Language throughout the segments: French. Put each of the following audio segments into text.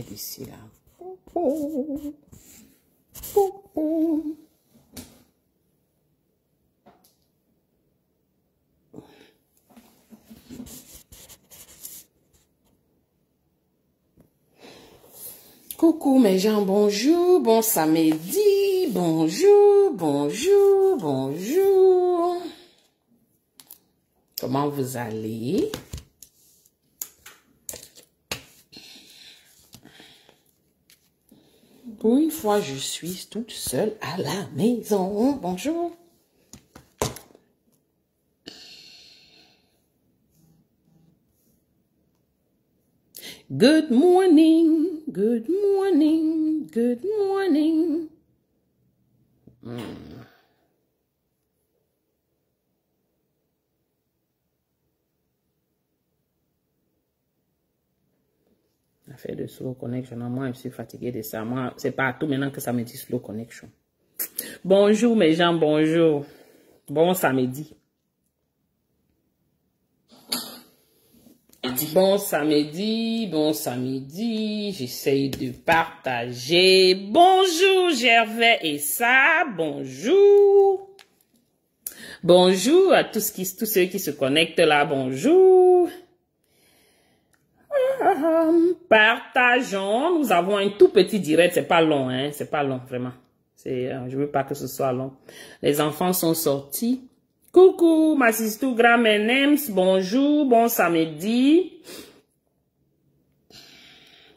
mettre ici, là. Coucou mes gens, bonjour, bon samedi, bonjour, bonjour, bonjour. Comment vous allez? Pour une fois, je suis toute seule à la maison. Bonjour. Good morning, good morning, good morning. Affaire de slow connection. Moi, je suis fatiguée de ça. Moi, c'est partout maintenant que ça me dit slow connection. Bonjour mes gens, bonjour. Bon samedi. Bon samedi, bon samedi. J'essaye de partager. Bonjour Gervais et ça, bonjour. Bonjour à tous ceux qui se connectent là, bonjour. Partageons. Nous avons un tout petit direct. C'est pas long, hein. C'est pas long, vraiment. Je veux pas que ce soit long. Les enfants sont sortis. Coucou, ma sister Gram Nems. Bonjour, bon samedi.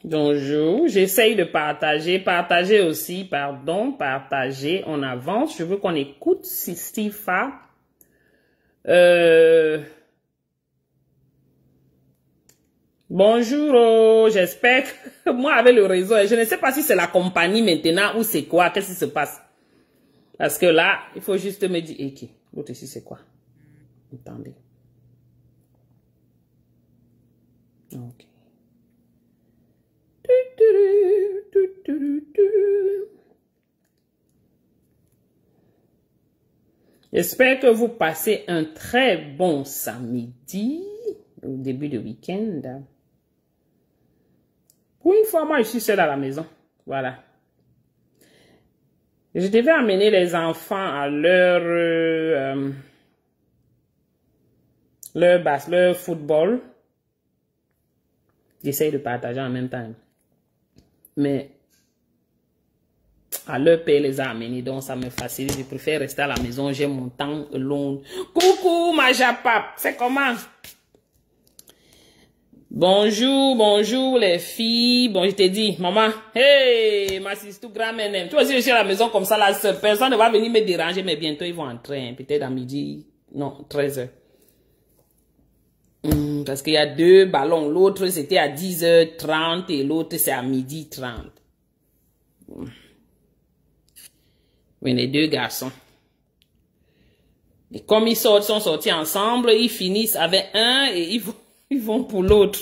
Bonjour. J'essaye de partager. Partager aussi, pardon. Partager. On avance. Je veux qu'on écoute Sistifa. Bonjour, j'espère que moi avec le réseau, je ne sais pas si c'est la compagnie maintenant ou c'est quoi, qu'est-ce qui se passe. Parce que là, il faut juste me dire, ok, l'autre ici c'est quoi? Attendez. Ok. J'espère que vous passez un très bon samedi, au début de week-end. Pour une fois, moi, je suis seule à la maison. Voilà. Je devais amener les enfants à leur football. J'essaye de partager en même temps. Mais à leur père les a amenés, donc ça me facilite. Je préfère rester à la maison. J'ai mon temps long. Coucou, ma Japap. C'est comment? Bonjour, bonjour les filles. Bon, je t'ai dit, maman, hey, ma sister grand-mère, toi aussi je suis à la maison comme ça, là, personne ne va venir me déranger, mais bientôt ils vont entrer, hein, peut-être à midi, non, 13h. Parce qu'il y a deux ballons, l'autre c'était à 10h30 et l'autre c'est à midi 30. Oui, les deux garçons. Et comme ils sont sortis ensemble, ils finissent avec un et ils vont pour l'autre.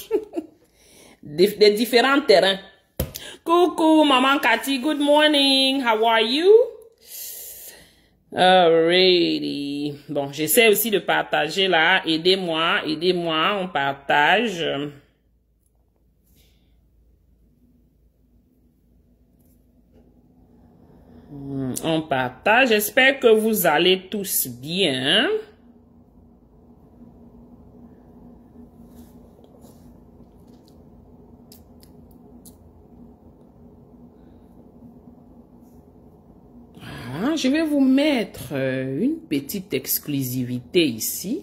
Des différents terrains. Coucou, maman Cathy. Good morning. How are you? Alrighty. Bon, j'essaie aussi de partager là. Aidez-moi, aidez-moi. On partage. On partage. J'espère que vous allez tous bien. Je vais vous mettre une petite exclusivité ici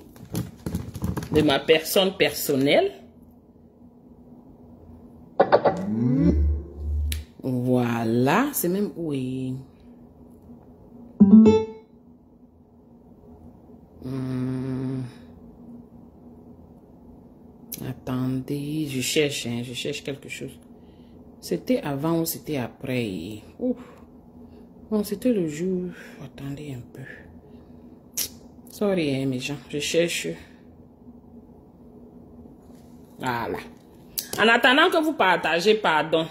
de ma personne personnelle. Voilà, c'est même oui. Attendez, je cherche quelque chose. C'était avant ou c'était après? Ouf. Bon, c'était le jour. Attendez un peu. Sorry, hein, mes gens. Je cherche. Voilà. En attendant que vous partagez, pardon.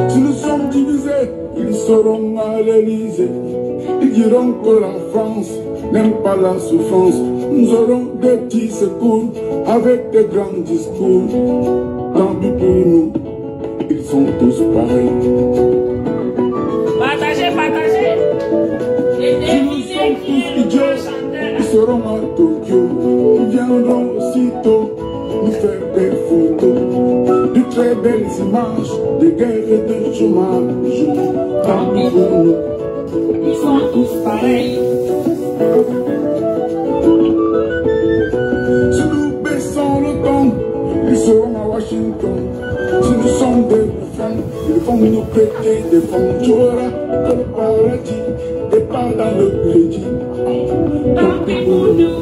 Si nous sommes divisés, ils seront à l'Élysée. Ils diront que la France n'aime pas la souffrance. Nous aurons des petits secours avec des grands discours. Tant pis pour nous, ils sont tous pareils. Partagez, partagez. Et Nous sommes tous idiots, ils seront à Tokyo. Ils viendront aussitôt nous faire des photos, de très belles images, de guerres et de chômage. Tant pis pour nous, ils sont tous pareils. Si nous baissons le ton, ils seront à Washington. Si nous sommes des bouffons, ils vont nous péter des fonds. Tu auras que le paradis départ dans le crédit. Tant pis pour nous,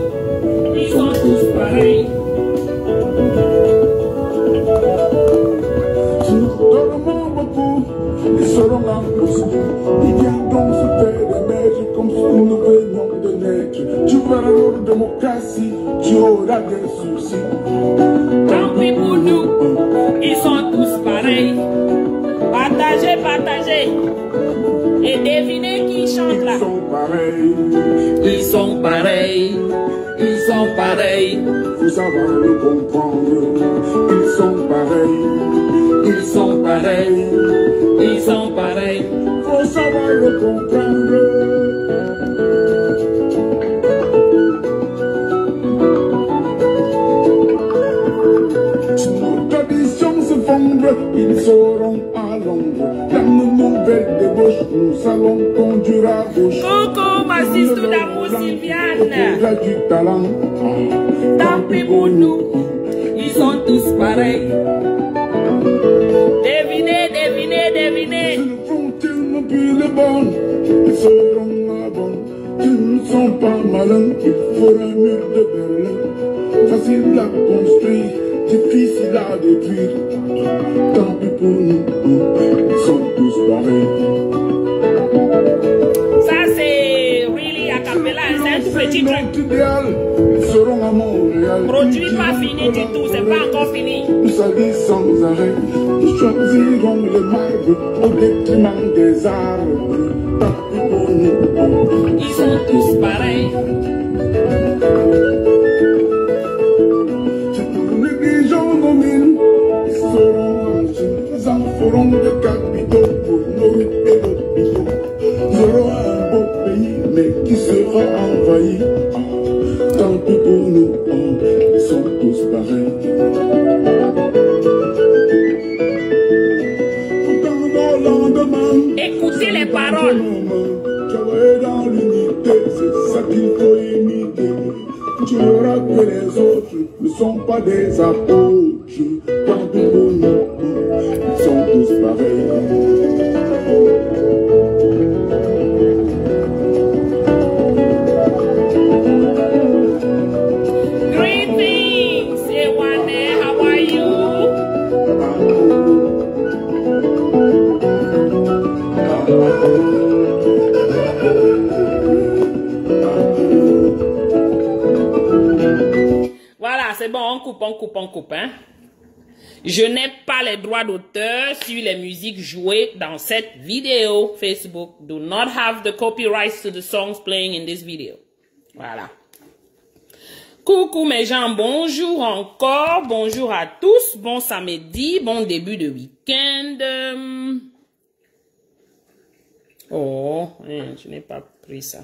ils sont tous pareils. Si nous dormons beaucoup, ils seront en Moscou. Ils viendront se faire des neiges comme si nous venions de naître. Tu verras leur démocratie, tu auras des soucis. Tant pis pour nous, ils sont tous pareils. Partagez, partagez. Et devinez qui chante là. Ils sont pareils. Ils sont pareils. Ils sont pareils. Faut savoir le comprendre. Ils sont pareils. Ils sont pareils. Ils sont pareils. Faut savoir le comprendre. Si nos traditions se fondent, ils seront à l'ombre. Dans nos nouvelles débauches, nous allons conduire à gauche. Coucou, ma sister d'amour Sylviane. Il a du talent. Tant pis pour nous, ils sont tous pareils. Devinez, devinez, devinez. Si nous frontières n'ont plus le bon, ils seront à bon. S'ils ne sont pas malins, il faut un mur de Berlin. Facile à construire, difficile à détruire. Tant pis pour nous, ils sont tous pareils. Ça c'est really a cappella, c'est un tout petit truc. Idéal, ils seront à Montréal. Produit pas fini du tout, c'est pas encore fini. Nous salir sans arrêt, nous choisirons les marbres au détriment des arbres. Tant pis pour nous, Ils sont tous pareils. si nous négligeons nos mines, ils seront en Chine. Ils en feront des capitaux pour nos routes et l'hôpital. Nous aurons un beau pays, mais qui sera envahi. Tant pis pour nous, ils sont tous pareils. Dans nos lendemains, Écoutez les paroles. travailler dans l'unité, c'est ça qu'il faut imiter. Tu verras que les autres ne sont pas des apôtres. Tant pis pour nous, ils sont tous pareils. Greetings, Ewane, how are you? Voilà, c'est bon, on coupe, on coupe, on coupe, hein. Je n'ai pas les droits d'auteur sur les musiques jouées dans cette vidéo. Facebook do not have the copyrights to the songs playing in this video. Voilà. Coucou mes gens, bonjour encore, bonjour à tous, bon samedi, bon début de week-end. Oh, je n'ai pas pris ça.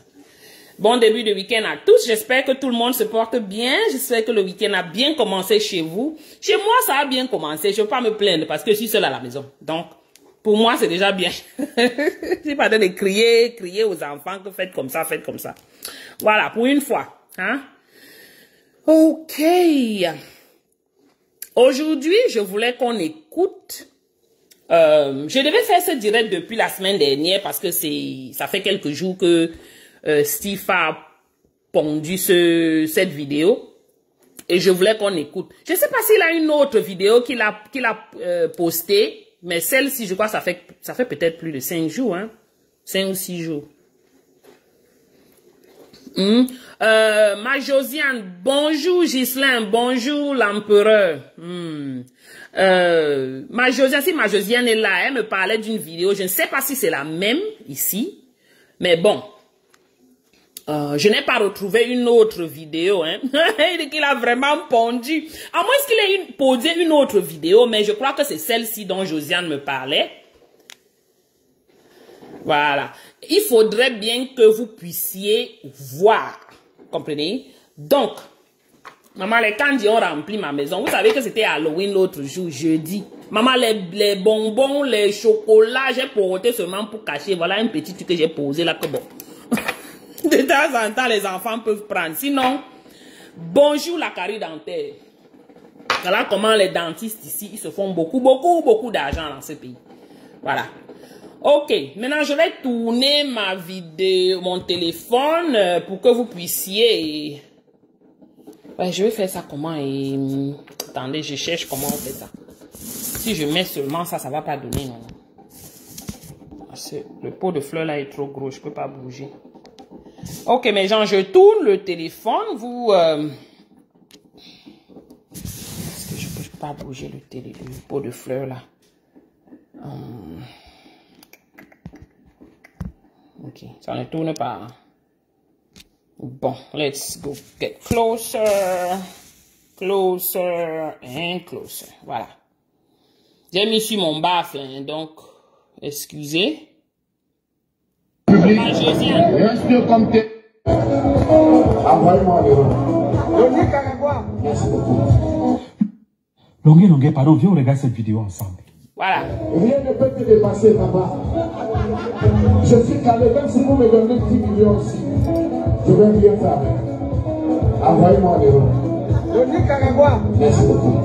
Bon début de week-end à tous. J'espère que tout le monde se porte bien. J'espère que le week-end a bien commencé chez vous. Chez moi, ça a bien commencé. Je ne veux pas me plaindre parce que je suis seule à la maison. Donc, pour moi, c'est déjà bien. Je suis pas en train de crier aux enfants que faites comme ça, faites comme ça. Voilà, pour une fois. Hein? Ok. Aujourd'hui, je voulais qu'on écoute. Je devais faire ce direct depuis la semaine dernière parce que ça fait quelques jours que Steve a pondu cette vidéo et je voulais qu'on écoute. Je ne sais pas s'il a une autre vidéo qu'il a postée, mais celle-ci, je crois, ça fait peut-être plus de 5 jours, hein, 5 ou 6 jours. Ma Josiane, bonjour Ghislain, bonjour l'empereur. Ma Josiane, si ma Josiane est là, elle me parlait d'une vidéo, je ne sais pas si c'est la même ici, mais bon. Je n'ai pas retrouvé une autre vidéo. Hein. Il dit qu'il a vraiment pondu. À moins qu'il ait posé une autre vidéo, mais je crois que c'est celle-ci dont Josiane me parlait. Voilà. Il faudrait bien que vous puissiez voir. Comprenez? Donc, maman, les candies ont rempli ma maison. Vous savez que c'était Halloween l'autre jour, jeudi. Maman, les bonbons, les chocolats, j'ai porté seulement pour cacher. Voilà un petit truc que j'ai posé là que bon. De temps en temps, les enfants peuvent prendre. Sinon, bonjour la carie dentaire. Voilà comment les dentistes ici, ils se font beaucoup d'argent dans ce pays. Voilà. Ok, maintenant je vais tourner ma vidéo, mon téléphone pour que vous puissiez... Ouais, je vais faire ça comment et... Attendez, je cherche comment on fait ça. Si je mets seulement ça, ça va pas donner, non. Le pot de fleurs là est trop gros, je peux pas bouger. Ok, mes gens, je tourne le téléphone, vous... Est-ce que je peux pas bouger le pot de fleurs là? Ok, ça ne tourne pas. Bon, let's go get closer, closer and closer. Voilà. J'ai mis sur mon baffle, hein, donc, excusez. Reste comme t'es. Envoie-moi Longuet, pardon, viens, on regarde cette vidéo ensemble. Voilà. Rien ne peut te dépasser, papa. Je suis calé, même si vous me donnez 10 millions aussi, je vais bien faire. Envoyez-moi Merci beaucoup.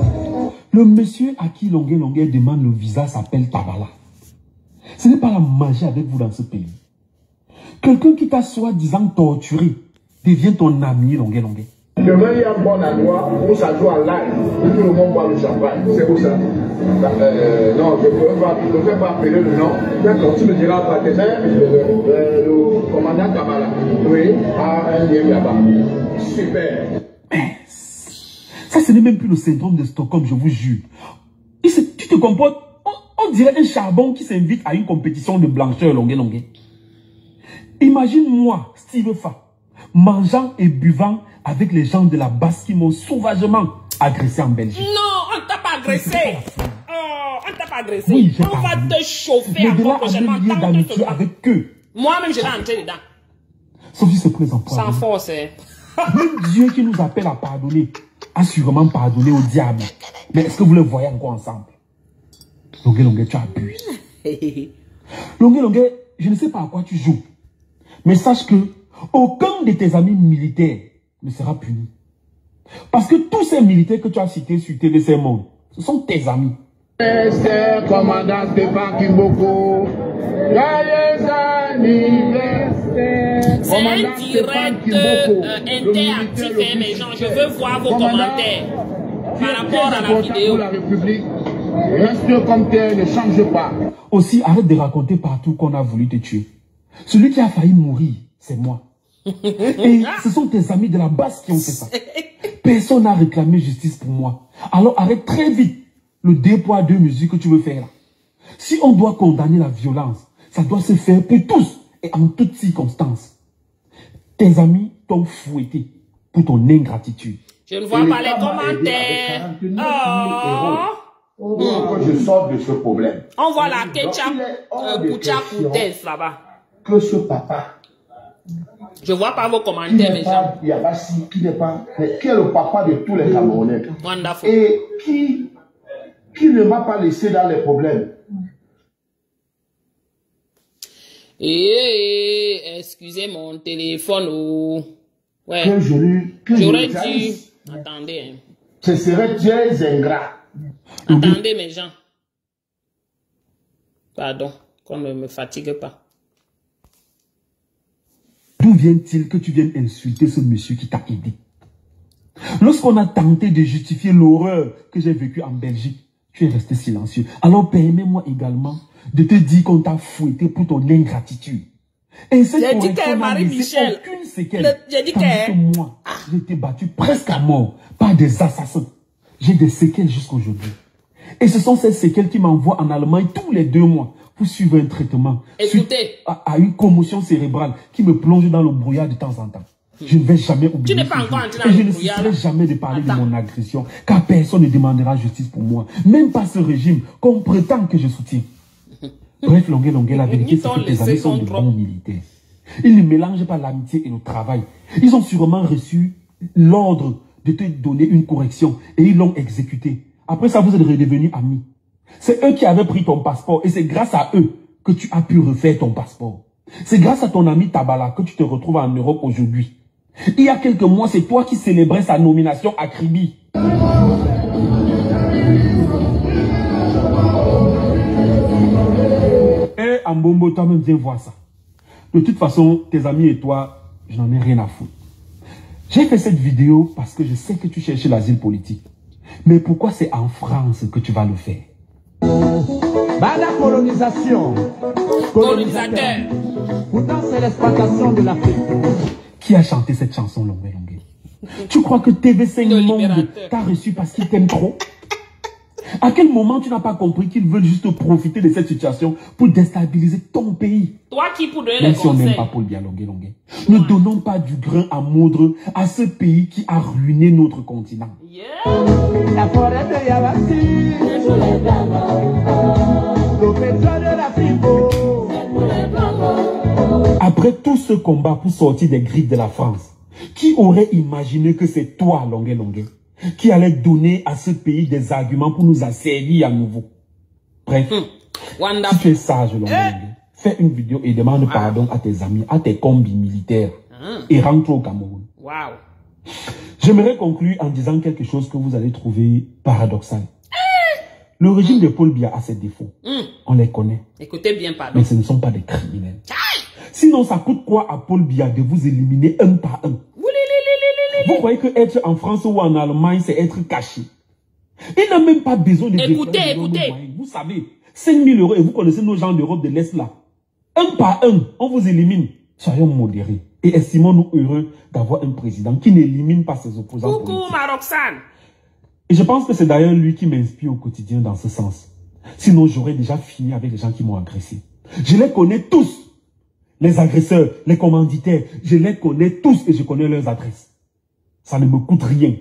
Le monsieur à qui Longuet demande le visa s'appelle Tabala. Ce n'est pas la magie avec vous dans ce pays. Quelqu'un qui t'a soi-disant torturé devient ton ami Longuet. Demain, il y a un bon endroit où ça joue en live, où tout le monde boit le champagne. C'est où ça? Non, je ne peux pas appeler le nom. D'accord, tu me diras pas tes le commandant Kamala. Oui, à un lien là-bas. Super. Mais ça, ce n'est même plus le syndrome de Stockholm, je vous jure. Tu te comportes, on dirait un charbon qui s'invite à une compétition de blancheur Longuet. Imagine-moi, Steve Fa, mangeant et buvant avec les gens de la base qui m'ont sauvagement agressé en Belgique. Non, on t'a pas agressé. Oh, on t'a pas agressé. Oui, on va te chauffer encore prochainement. D'amitié avec eux. Moi-même, je vais entrer dedans. Sauf si c'est présent pour sans force, hein. Même Dieu qui nous appelle à pardonner a sûrement pardonné au diable. Mais est-ce que vous le voyez encore ensemble? Longuet, tu abuses. Longuet, je ne sais pas à quoi tu joues. Mais sache que aucun de tes amis militaires ne sera puni. Parce que tous ces militaires que tu as cités sur TVC Monde, ce sont tes amis. C'est commandant Stéphane Kimboko. Joyeux anniversaire. C'est un direct interactif, mes gens. Je veux voir vos commentaires par rapport à la vidéo. La République, reste comme tel, ne change pas. Aussi, arrête de raconter partout qu'on a voulu te tuer. Celui qui a failli mourir, c'est moi. Et ce sont tes amis de la base qui ont fait ça. Personne n'a réclamé justice pour moi. Alors arrête très vite le 2 poids 2 mesures que tu veux faire là. Si on doit condamner la violence, ça doit se faire pour tous et en toutes circonstances. Tes amis t'ont fouetté pour ton ingratitude. Je ne vois pas les commentaires. Oh, je sors de ce problème. On voit la ketchup Koutès là-bas. Que ce papa. Je vois pas vos commentaires, mes gens. Yabassi, qui n'est pas, mais qui est le papa de tous les Camerounais. Wonderful. Et qui ne m'a pas laissé dans les problèmes. Excusez mon téléphone. Oh. Ouais. J'aurais dû. Attendez. Hein. Ce serait très ingrat. Attendez, mes gens. Pardon, qu'on ne me fatigue pas. D'où vient-il que tu viennes insulter ce monsieur qui t'a aidé? Lorsqu'on a tenté de justifier l'horreur que j'ai vécue en Belgique, tu es resté silencieux. Alors permets-moi également de te dire qu'on t'a fouetté pour ton ingratitude. Et cette correction n'a laissé aucune séquelle. J'ai dit que moi, j'ai été battu presque à mort par des assassins. J'ai des séquelles jusqu'aujourd'hui. Et ce sont ces séquelles qui m'envoient en Allemagne tous les 2 mois pour suivre un traitement. Écoutez. À une commotion cérébrale qui me plonge dans le brouillard de temps en temps. Je ne vais jamais oublier. Tu n'es pas encore entré dans et je le ne brouillard. cesserai jamais de parler de mon agression, car personne ne demandera justice pour moi. Même pas ce régime qu'on prétend que je soutiens. Bref, Longué, la vérité, c'est que tes amis sont de bons militaires. Ils ne mélangent pas l'amitié et le travail. Ils ont sûrement reçu l'ordre de te donner une correction et ils l'ont exécuté. Après ça, vous êtes redevenus amis. C'est eux qui avaient pris ton passeport et c'est grâce à eux que tu as pu refaire ton passeport. C'est grâce à ton ami Tabala que tu te retrouves en Europe aujourd'hui. Il y a quelques mois, c'est toi qui célébrais sa nomination à Kribi. Eh, Ambombo, toi-même, viens voir ça. De toute façon, tes amis et toi, je n'en ai rien à foutre. J'ai fait cette vidéo parce que je sais que tu cherches l'asile politique. Mais pourquoi c'est en France que tu vas le faire? Bah, la colonisation. Colonisateur. Pourtant, c'est l'exploitation de l'Afrique. Qui a chanté cette chanson, Longué? Tu crois que TV5 Monde t'a reçu parce qu'il t'aime trop? À quel moment tu n'as pas compris qu'ils veulent juste profiter de cette situation pour déstabiliser ton pays? Toi qui pour donner Même les si on n'aime conseils. pas Paul Biya Longué. Ne donnons pas du grain à moudre à ce pays qui a ruiné notre continent. Yeah. La forêt de Yabassi. Le pétrole de l'Afrique. Après tout ce combat pour sortir des griffes de la France, qui aurait imaginé que c'est toi, Longué, qui allait donner à ce pays des arguments pour nous asservir à nouveau? Bref, si tu es sage, Longué, fais une vidéo et demande pardon à tes amis, à tes combis militaires et rentre au Cameroun. Wow. J'aimerais conclure en disant quelque chose que vous allez trouver paradoxal. Le régime de Paul Biya a ses défauts. On les connaît. Écoutez bien, pardon. Mais ce ne sont pas des criminels. Sinon, ça coûte quoi à Paul Biya de vous éliminer un par un? Vous croyez que être en France ou en Allemagne, c'est être caché? Il n'a même pas besoin de... Écoutez. Vous savez, 5 000 € et vous connaissez nos gens d'Europe de l'Est là. Un par un, on vous élimine. Soyons modérés et estimons-nous heureux d'avoir un président qui n'élimine pas ses opposants Coucou, politiques. ma Roxane. Et je pense que c'est d'ailleurs lui qui m'inspire au quotidien dans ce sens. Sinon, j'aurais déjà fini avec les gens qui m'ont agressé. Je les connais tous. Les agresseurs, les commanditaires, je les connais tous et je connais leurs adresses. Ça ne me coûte rien.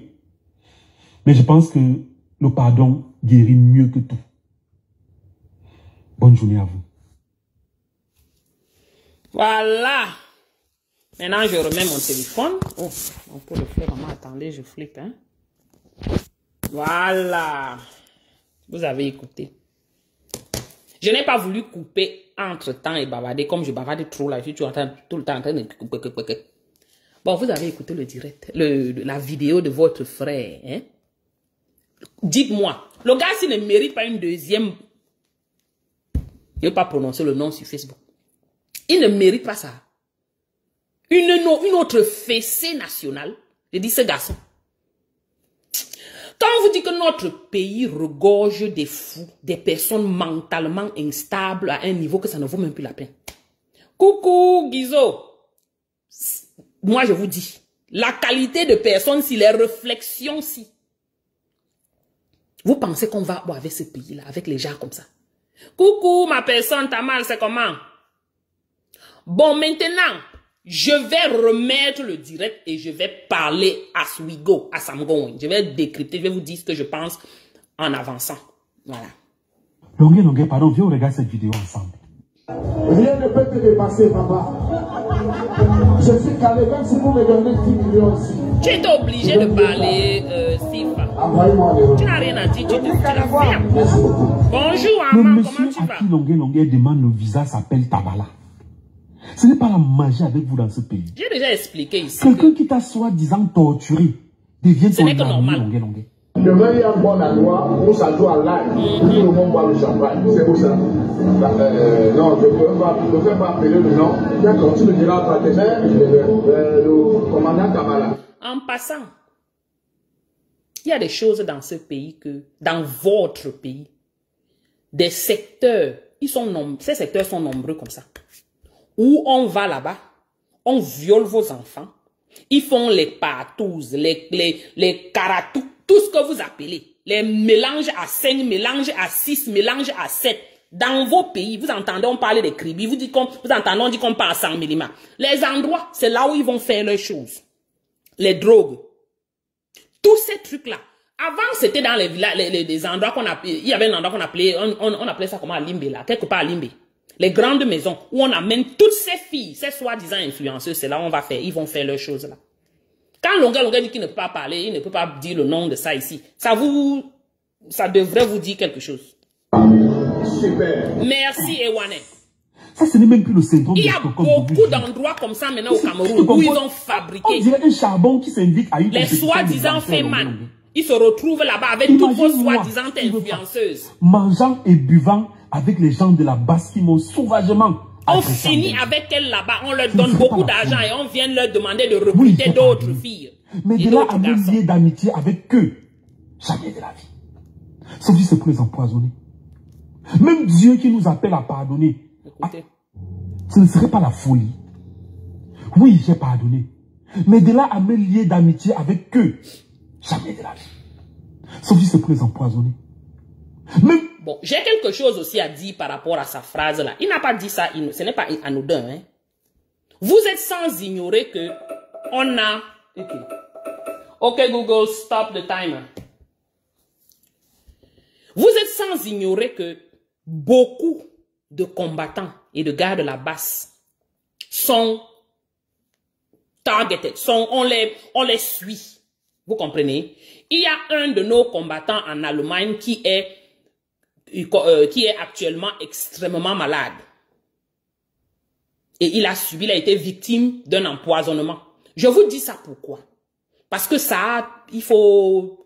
Mais je pense que le pardon guérit mieux que tout. Bonne journée à vous. Voilà. Maintenant, je remets mon téléphone. Oh, on peut le faire. Maman, attendez, je flippe. Hein? Voilà. Vous avez écouté. Je n'ai pas voulu couper entre-temps et bavarder comme je bavarde trop là. Je suis tout le temps en train de couper. Bon, vous avez écouté le direct, la vidéo de votre frère. Hein? Dites-moi, le gars s'il ne mérite pas une deuxième... Je ne vais pas prononcer le nom sur Facebook. Il ne mérite pas ça. Une autre fessée nationale. Je dis ce garçon. Quand on vous dit que notre pays regorge des fous, des personnes mentalement instables à un niveau que ça ne vaut même plus la peine. Coucou Guizo. Moi je vous dis, la qualité de personne, si les réflexions, si. Vous pensez qu'on va avec ce pays-là, avec les gens comme ça? Coucou ma personne, t'as mal, c'est comment? Bon, maintenant, je vais remettre le direct et je vais parler à Swigo, à Samgon. Je vais décrypter, je vais vous dire ce que je pense en avançant. Voilà. Longué, pardon, viens, on regarde cette vidéo ensemble. Rien ne peut te dépasser, papa. Je suis calé, même si vous me donnez 10 millions aussi. Tu étais obligé de parler, Sifa. Envoyez-moi Tu n'as rien à dire, tu la fermes. Merci beaucoup. Bonjour, Le Amman, monsieur comment tu à vas? qui Longué demande le visa s'appelle Tabala. Ce n'est pas la magie avec vous dans ce pays. J'ai déjà expliqué ici. Quelqu'un qui t'a soi-disant torturé devient Ce n'est que normal. Longué. Demain, il y a un bon endroit où ça joue en live. Tout le monde boit le champagne. C'est pour ça. Non, je ne peux pas appeler le nom. D'accord, tu me diras par tes mains, le commandant Kamala. En passant, il y a des choses dans ce pays que, dans votre pays, des secteurs, ces secteurs sont nombreux comme ça. Où on va là-bas, on viole vos enfants, ils font les patous, les karatous tout ce que vous appelez, les mélanges à 5, mélanges à 6, mélanges à 7, dans vos pays, vous entendez, on parle des cribis, vous entendez, on dit qu'on parle à 100 mm. Les endroits, c'est là où ils vont faire leurs choses. Les drogues. Tous ces trucs-là. Avant, c'était dans les villages, les endroits qu'on appelait, il y avait un endroit qu'on appelait, on appelait ça comment à Limbe, là, quelque part à Limbe. Les grandes maisons où on amène toutes ces filles, ces soi-disant influenceuses, c'est là où on va faire, ils vont faire leurs choses là. Quand Longa dit qu'il ne peut pas parler, il ne peut pas dire le nom de ça ici. Ça devrait vous dire quelque chose. Super. Merci, Ewane. Ça, ce n'est même plus le syndrome de Il y a Stockholm. beaucoup d'endroits comme ça maintenant au Cameroun où ils ont fabriqué. On dirait un charbon qui s'invite à une les soi-disant Feman. Ils se retrouvent là-bas avec toutes vos soi-disant influenceuses. Mangeant et buvant avec les gens de la basse qui m'ont sauvagement. On finit avec elles là-bas, on leur donne beaucoup d'argent et on vient leur demander de recruter d'autres filles. Mais de là à me lier d'amitié avec eux, jamais de la vie. Sauf si c'est pour les empoisonner. Même Dieu qui nous appelle à pardonner, ce ne serait pas la folie. Oui, j'ai pardonné. Mais de là à me lier d'amitié avec eux, jamais de la vie. Sauf si c'est pour les empoisonner. Même... Bon, j'ai quelque chose aussi à dire par rapport à sa phrase-là. Il n'a pas dit ça, ce n'est pas anodin. Hein? Vous êtes sans ignorer que on a... Ok, Google, stop the timer. Vous êtes sans ignorer que beaucoup de combattants et de gars de la basse sont targeted, on les suit. Vous comprenez? Il y a un de nos combattants en Allemagne qui est actuellement extrêmement malade. Et il a été victime d'un empoisonnement. Je vous dis ça pourquoi? Parce que il faut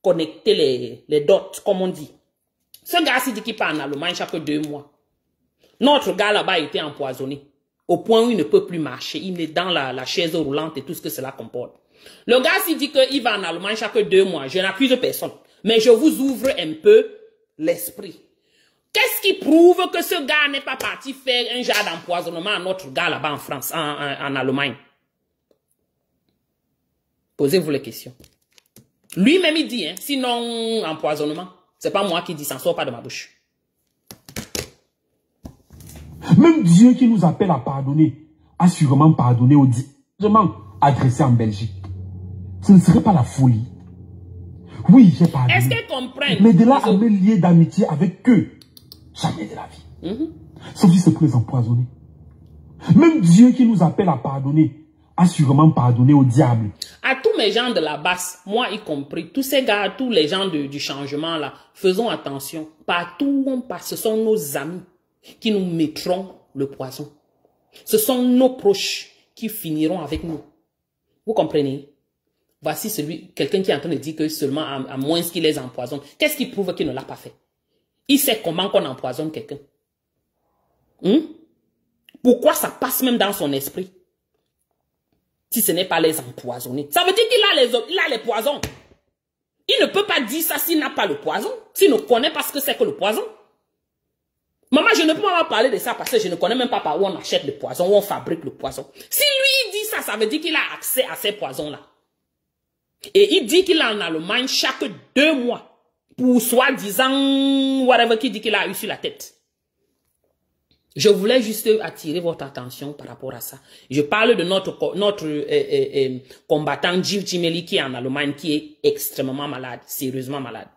connecter les dots, comme on dit. Ce gars-ci dit qu'il part en Allemagne chaque 2 mois. Notre gars là-bas a été empoisonné. Au point où il ne peut plus marcher. Il est dans la chaise roulante et tout ce que cela comporte. Le gars-ci dit qu'il va en Allemagne chaque 2 mois. Je n'accuse personne. Mais je vous ouvre un peu l'esprit. Qu'est-ce qui prouve que ce gars n'est pas parti faire un genre d'empoisonnement à notre gars là-bas en France, en Allemagne? Posez-vous les questions. Lui-même il dit, hein, sinon empoisonnement. C'est pas moi qui dis, ça ne sort pas de ma bouche. Même Dieu qui nous appelle à pardonner, a sûrement pardonné aux directement adressés en Belgique. Ce ne serait pas la folie. Oui, j'ai pardonné. Est-ce qu'elles comprennent? Mais de là à me lier d'amitié avec eux, jamais de la vie. Sauf si c'est pour les empoisonner. Même Dieu qui nous appelle à pardonner, a sûrement pardonné au diable. À tous mes gens de la basse, moi y compris, tous ces gars, tous les gens du changement là, faisons attention. Partout où on passe, ce sont nos amis qui nous mettront le poison. Ce sont nos proches qui finiront avec nous. Vous comprenez? Voici quelqu'un qui est en train de dire que seulement à moins qu'il les empoisonne. Qu'est-ce qui prouve qu'il ne l'a pas fait? Il sait comment qu'on empoisonne quelqu'un. Pourquoi ça passe même dans son esprit? Si ce n'est pas les empoisonner. Ça veut dire qu'il a les poisons. Il ne peut pas dire ça s'il n'a pas le poison. S'il ne connaît pas ce que c'est que le poison. Maman, je ne peux pas parler de ça parce que je ne connais même pas par où on achète le poison, où on fabrique le poison. Si lui dit ça, ça veut dire qu'il a accès à ces poisons-là. Et il dit qu'il est en Allemagne chaque 2 mois. Pour soi-disant, whatever qu'il dit qu'il a eu sur la tête. Je voulais juste attirer votre attention par rapport à ça. Je parle de notre combattant Jiv Jimeli qui est en Allemagne, qui est extrêmement malade, sérieusement malade.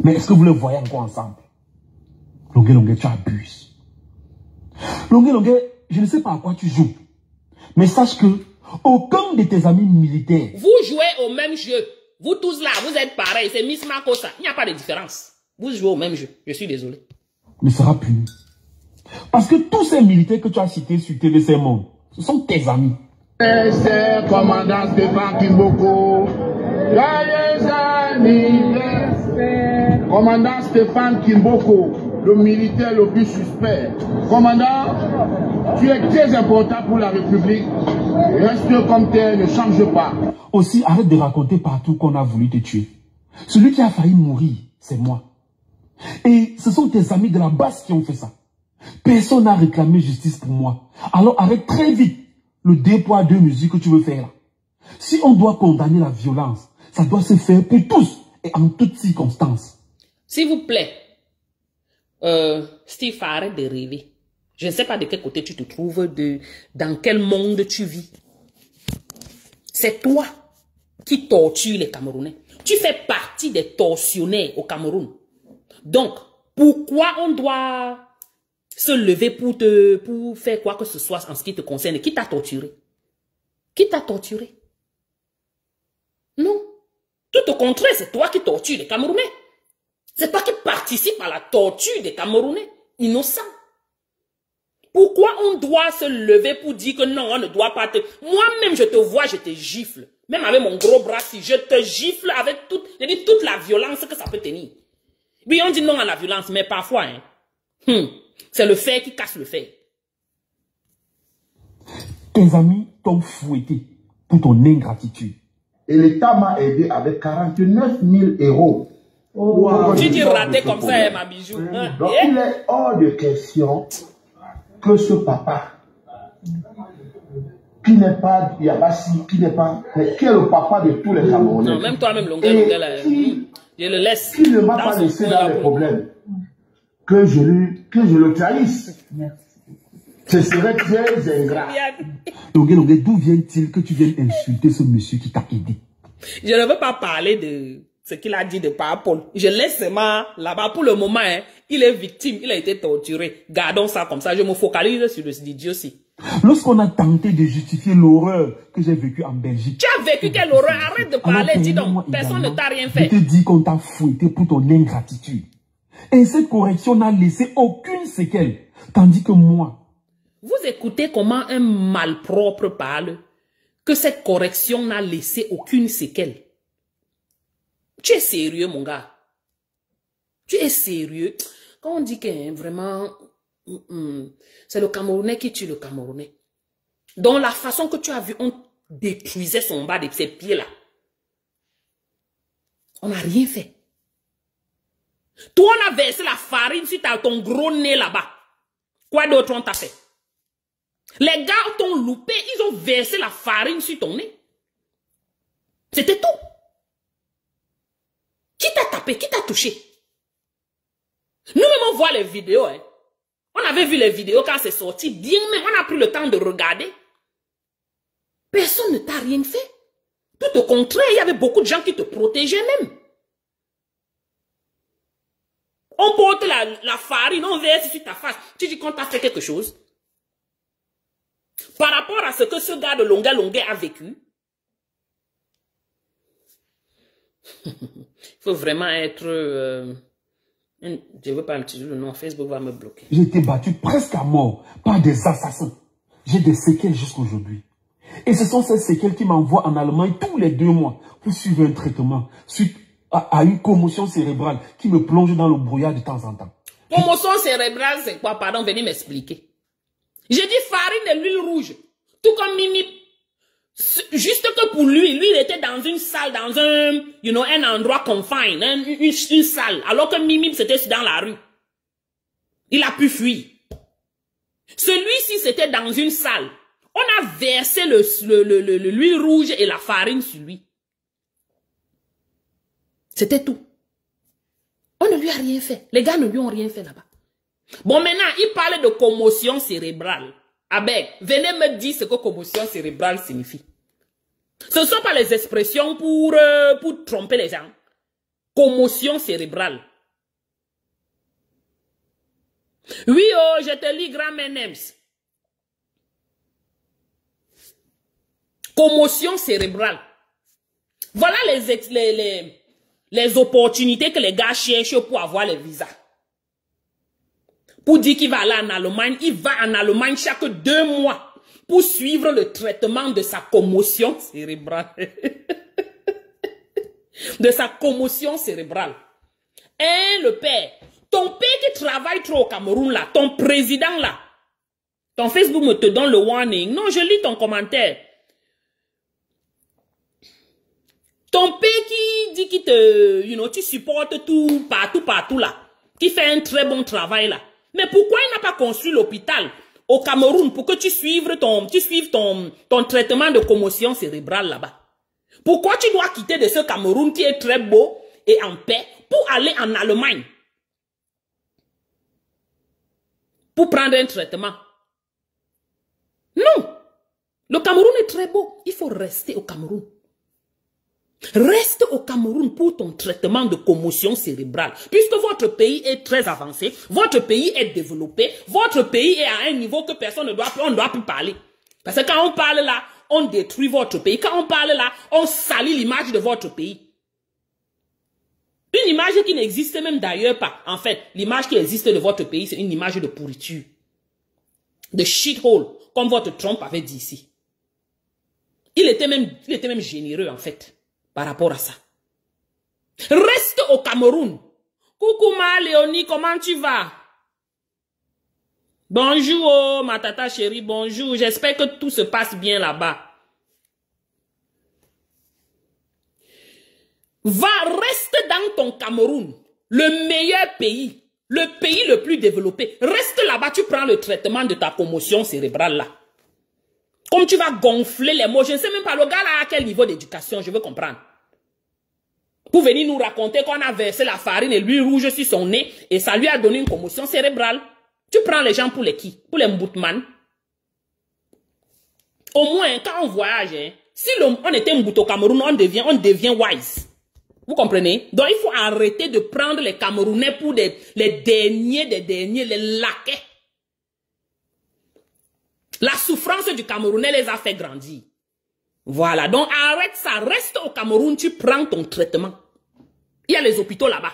Mais est-ce que vous le voyez encore ensemble? Longue, tu abuses. Longue, je ne sais pas à quoi tu joues. Mais sache que aucun de tes amis militaires... Vous jouez au même jeu. Vous tous là, vous êtes pareils. C'est Miss Makosa. Il n'y a pas de différence. Vous jouez au même jeu. Je suis désolé. Mais sera puni. Parce que tous ces militaires que tu as cités sur TVC Monde, ce sont tes amis. C'est commandant Stéphane Kimboko. Joyeux anniversaire. Commandant Stéphane Kimboko, le militaire le plus suspect. Commandant, tu es très important pour la République. Reste comme tel, ne change pas. Aussi, arrête de raconter partout qu'on a voulu te tuer. Celui qui a failli mourir, c'est moi. Et ce sont tes amis de la base qui ont fait ça. Personne n'a réclamé justice pour moi. Alors arrête très vite le 2 poids 2 mesures que tu veux faire là. Si on doit condamner la violence, Ça doit se faire pour tous et en toutes circonstances. S'il vous plaît, Steve, arrête de rêver. Je ne sais pas de quel côté tu te trouves, dans quel monde tu vis. C'est toi qui tortures les Camerounais. Tu fais partie des tortionnaires au Cameroun. Donc, pourquoi on doit se lever pour faire quoi que ce soit en ce qui te concerne? Qui t'a torturé? Qui t'a torturé? Non. Tout au contraire, c'est toi qui tortures les Camerounais. C'est toi qui participes à la torture des Camerounais innocents. Pourquoi on doit se lever pour dire que non, on ne doit pas te... Moi-même, je te vois, je te gifle. Même avec mon gros bras, si je te gifle avec toute la violence que ça peut tenir. Oui, on dit non à la violence, mais parfois, hein, c'est le fer qui casse le fer. Tes amis t'ont fouetté pour ton ingratitude. Et l'État m'a aidé avec 49 000 euros. Wow. Tu dis raté comme ça, hein, ma bijou. Hein? Donc, il est hors de question que ce papa, qui n'est pas Yabassi, qui est le papa de tous les Camerounais. Non, même toi-même, longueur, là. Je le laisse. Qui ne m'a pas laissé dans les problèmes, que je le trahisse. Ce serait très ingrat. Longueur, d'où vient-il que tu viennes insulter ce monsieur qui t'a aidé? Je ne veux pas parler de ce qu'il a dit de Paul. Je laisse seulement là-bas pour le moment. Hein, il est victime, il a été torturé. Gardons ça comme ça. Je me focalise sur le idiotie. Lorsqu'on a tenté de justifier l'horreur que j'ai vécue en Belgique. Tu as vécu quelle horreur? Arrête de parler, dis donc. Personne ne t'a rien fait. Je te dis qu'on t'a fouetté pour ton ingratitude. Et cette correction n'a laissé aucune séquelle. Tandis que moi... Vous écoutez comment un malpropre parle? Que cette correction n'a laissé aucune séquelle. Tu es sérieux, mon gars? Tu es sérieux? Quand on dit que vraiment... c'est le Camerounais qui tue le Camerounais. Dans la façon que tu as vu, on détruisait son bas de ses pieds-là. On n'a rien fait. Toi, on a versé la farine sur ton gros nez là-bas. Quoi d'autre on t'a fait? Les gars t'ont loupé, ils ont versé la farine sur ton nez. C'était tout. Qui t'a tapé? Qui t'a touché? Nous-mêmes, on voit les vidéos. Hein. On avait vu les vidéos quand c'est sorti. Bien, mais on a pris le temps de regarder. Personne ne t'a rien fait. Tout au contraire, il y avait beaucoup de gens qui te protégeaient même. On porte la farine, on verse sur ta face. Tu dis qu'on t'a fait quelque chose. Par rapport à ce que ce gars de Longueur a vécu, il faut vraiment être... je ne veux pas utiliser le nom, Facebook va me bloquer. J'ai été battu presque à mort par des assassins. J'ai des séquelles jusqu'aujourd'hui. Et ce sont ces séquelles qui m'envoient en Allemagne tous les 2 mois pour suivre un traitement suite à une commotion cérébrale qui me plonge dans le brouillard de temps en temps. Commotion cérébrale, c'est quoi? Pardon, venez m'expliquer. J'ai dit farine et l'huile rouge. Tout comme Mimi. Juste que pour lui, il était dans une salle, dans un endroit confined, une salle. Alors que Mimi, c'était dans la rue. Il a pu fuir. Celui-ci, c'était dans une salle. On a versé l'huile rouge et la farine sur lui. C'était tout. On ne lui a rien fait. Les gars ne lui ont rien fait là-bas. Bon, maintenant, il parle de commotion cérébrale. Abeg, venez me dire ce que commotion cérébrale signifie. Ce ne sont pas les expressions pour tromper les gens. Commotion cérébrale. Oui, oh, je te lis grand Menems. Commotion cérébrale. Voilà les opportunités que les gars cherchent pour avoir les visas. Pour dire qu'il va aller en Allemagne, il va en Allemagne chaque 2 mois pour suivre le traitement de sa commotion cérébrale. De sa commotion cérébrale. Et le père, ton père qui travaille trop au Cameroun là, ton président là, ton Facebook me te donne le warning. Non, je lis ton commentaire. Ton père qui dit qu'il te, tu supportes tout, partout là, qui fait un très bon travail là. Mais pourquoi il n'a pas construit l'hôpital au Cameroun pour que tu suives ton traitement de commotion cérébrale là-bas? Pourquoi tu dois quitter de ce Cameroun qui est très beau et en paix pour aller en Allemagne? Pour prendre un traitement. Non. Le Cameroun est très beau. Il faut rester au Cameroun. Reste au Cameroun pour ton traitement de commotion cérébrale. Puisque votre pays est très avancé, votre pays est développé, votre pays est à un niveau que personne ne doit plus parler. Parce que quand on parle là, on détruit votre pays. Quand on parle là, on salit l'image de votre pays. Une image qui n'existe même d'ailleurs pas. En fait, l'image qui existe de votre pays, c'est une image de pourriture. De shithole, comme votre Trump avait dit ici. Il était même généreux, en fait, par rapport à ça. Reste au Cameroun. Coucou ma Léonie, comment tu vas? Bonjour, oh, ma tata chérie, bonjour. J'espère que tout se passe bien là-bas. Reste dans ton Cameroun, le meilleur pays, le pays le plus développé. Reste là-bas, tu prends le traitement de ta commotion cérébrale là. Comme tu vas gonfler les mots, je ne sais même pas le gars là à quel niveau d'éducation, je veux comprendre. Pour venir nous raconter qu'on a versé la farine et l'huile rouge sur son nez et ça lui a donné une commotion cérébrale. Tu prends les gens pour les qui? Pour les mboutman. Au moins, quand on voyage, hein, si on était mbout au Cameroun, on devient wise. Vous comprenez? Donc, il faut arrêter de prendre les Camerounais pour les derniers, les laquais. La souffrance du Camerounais les a fait grandir. Voilà. Donc, arrête ça. Reste au Cameroun, tu prends ton traitement. Il y a les hôpitaux là-bas.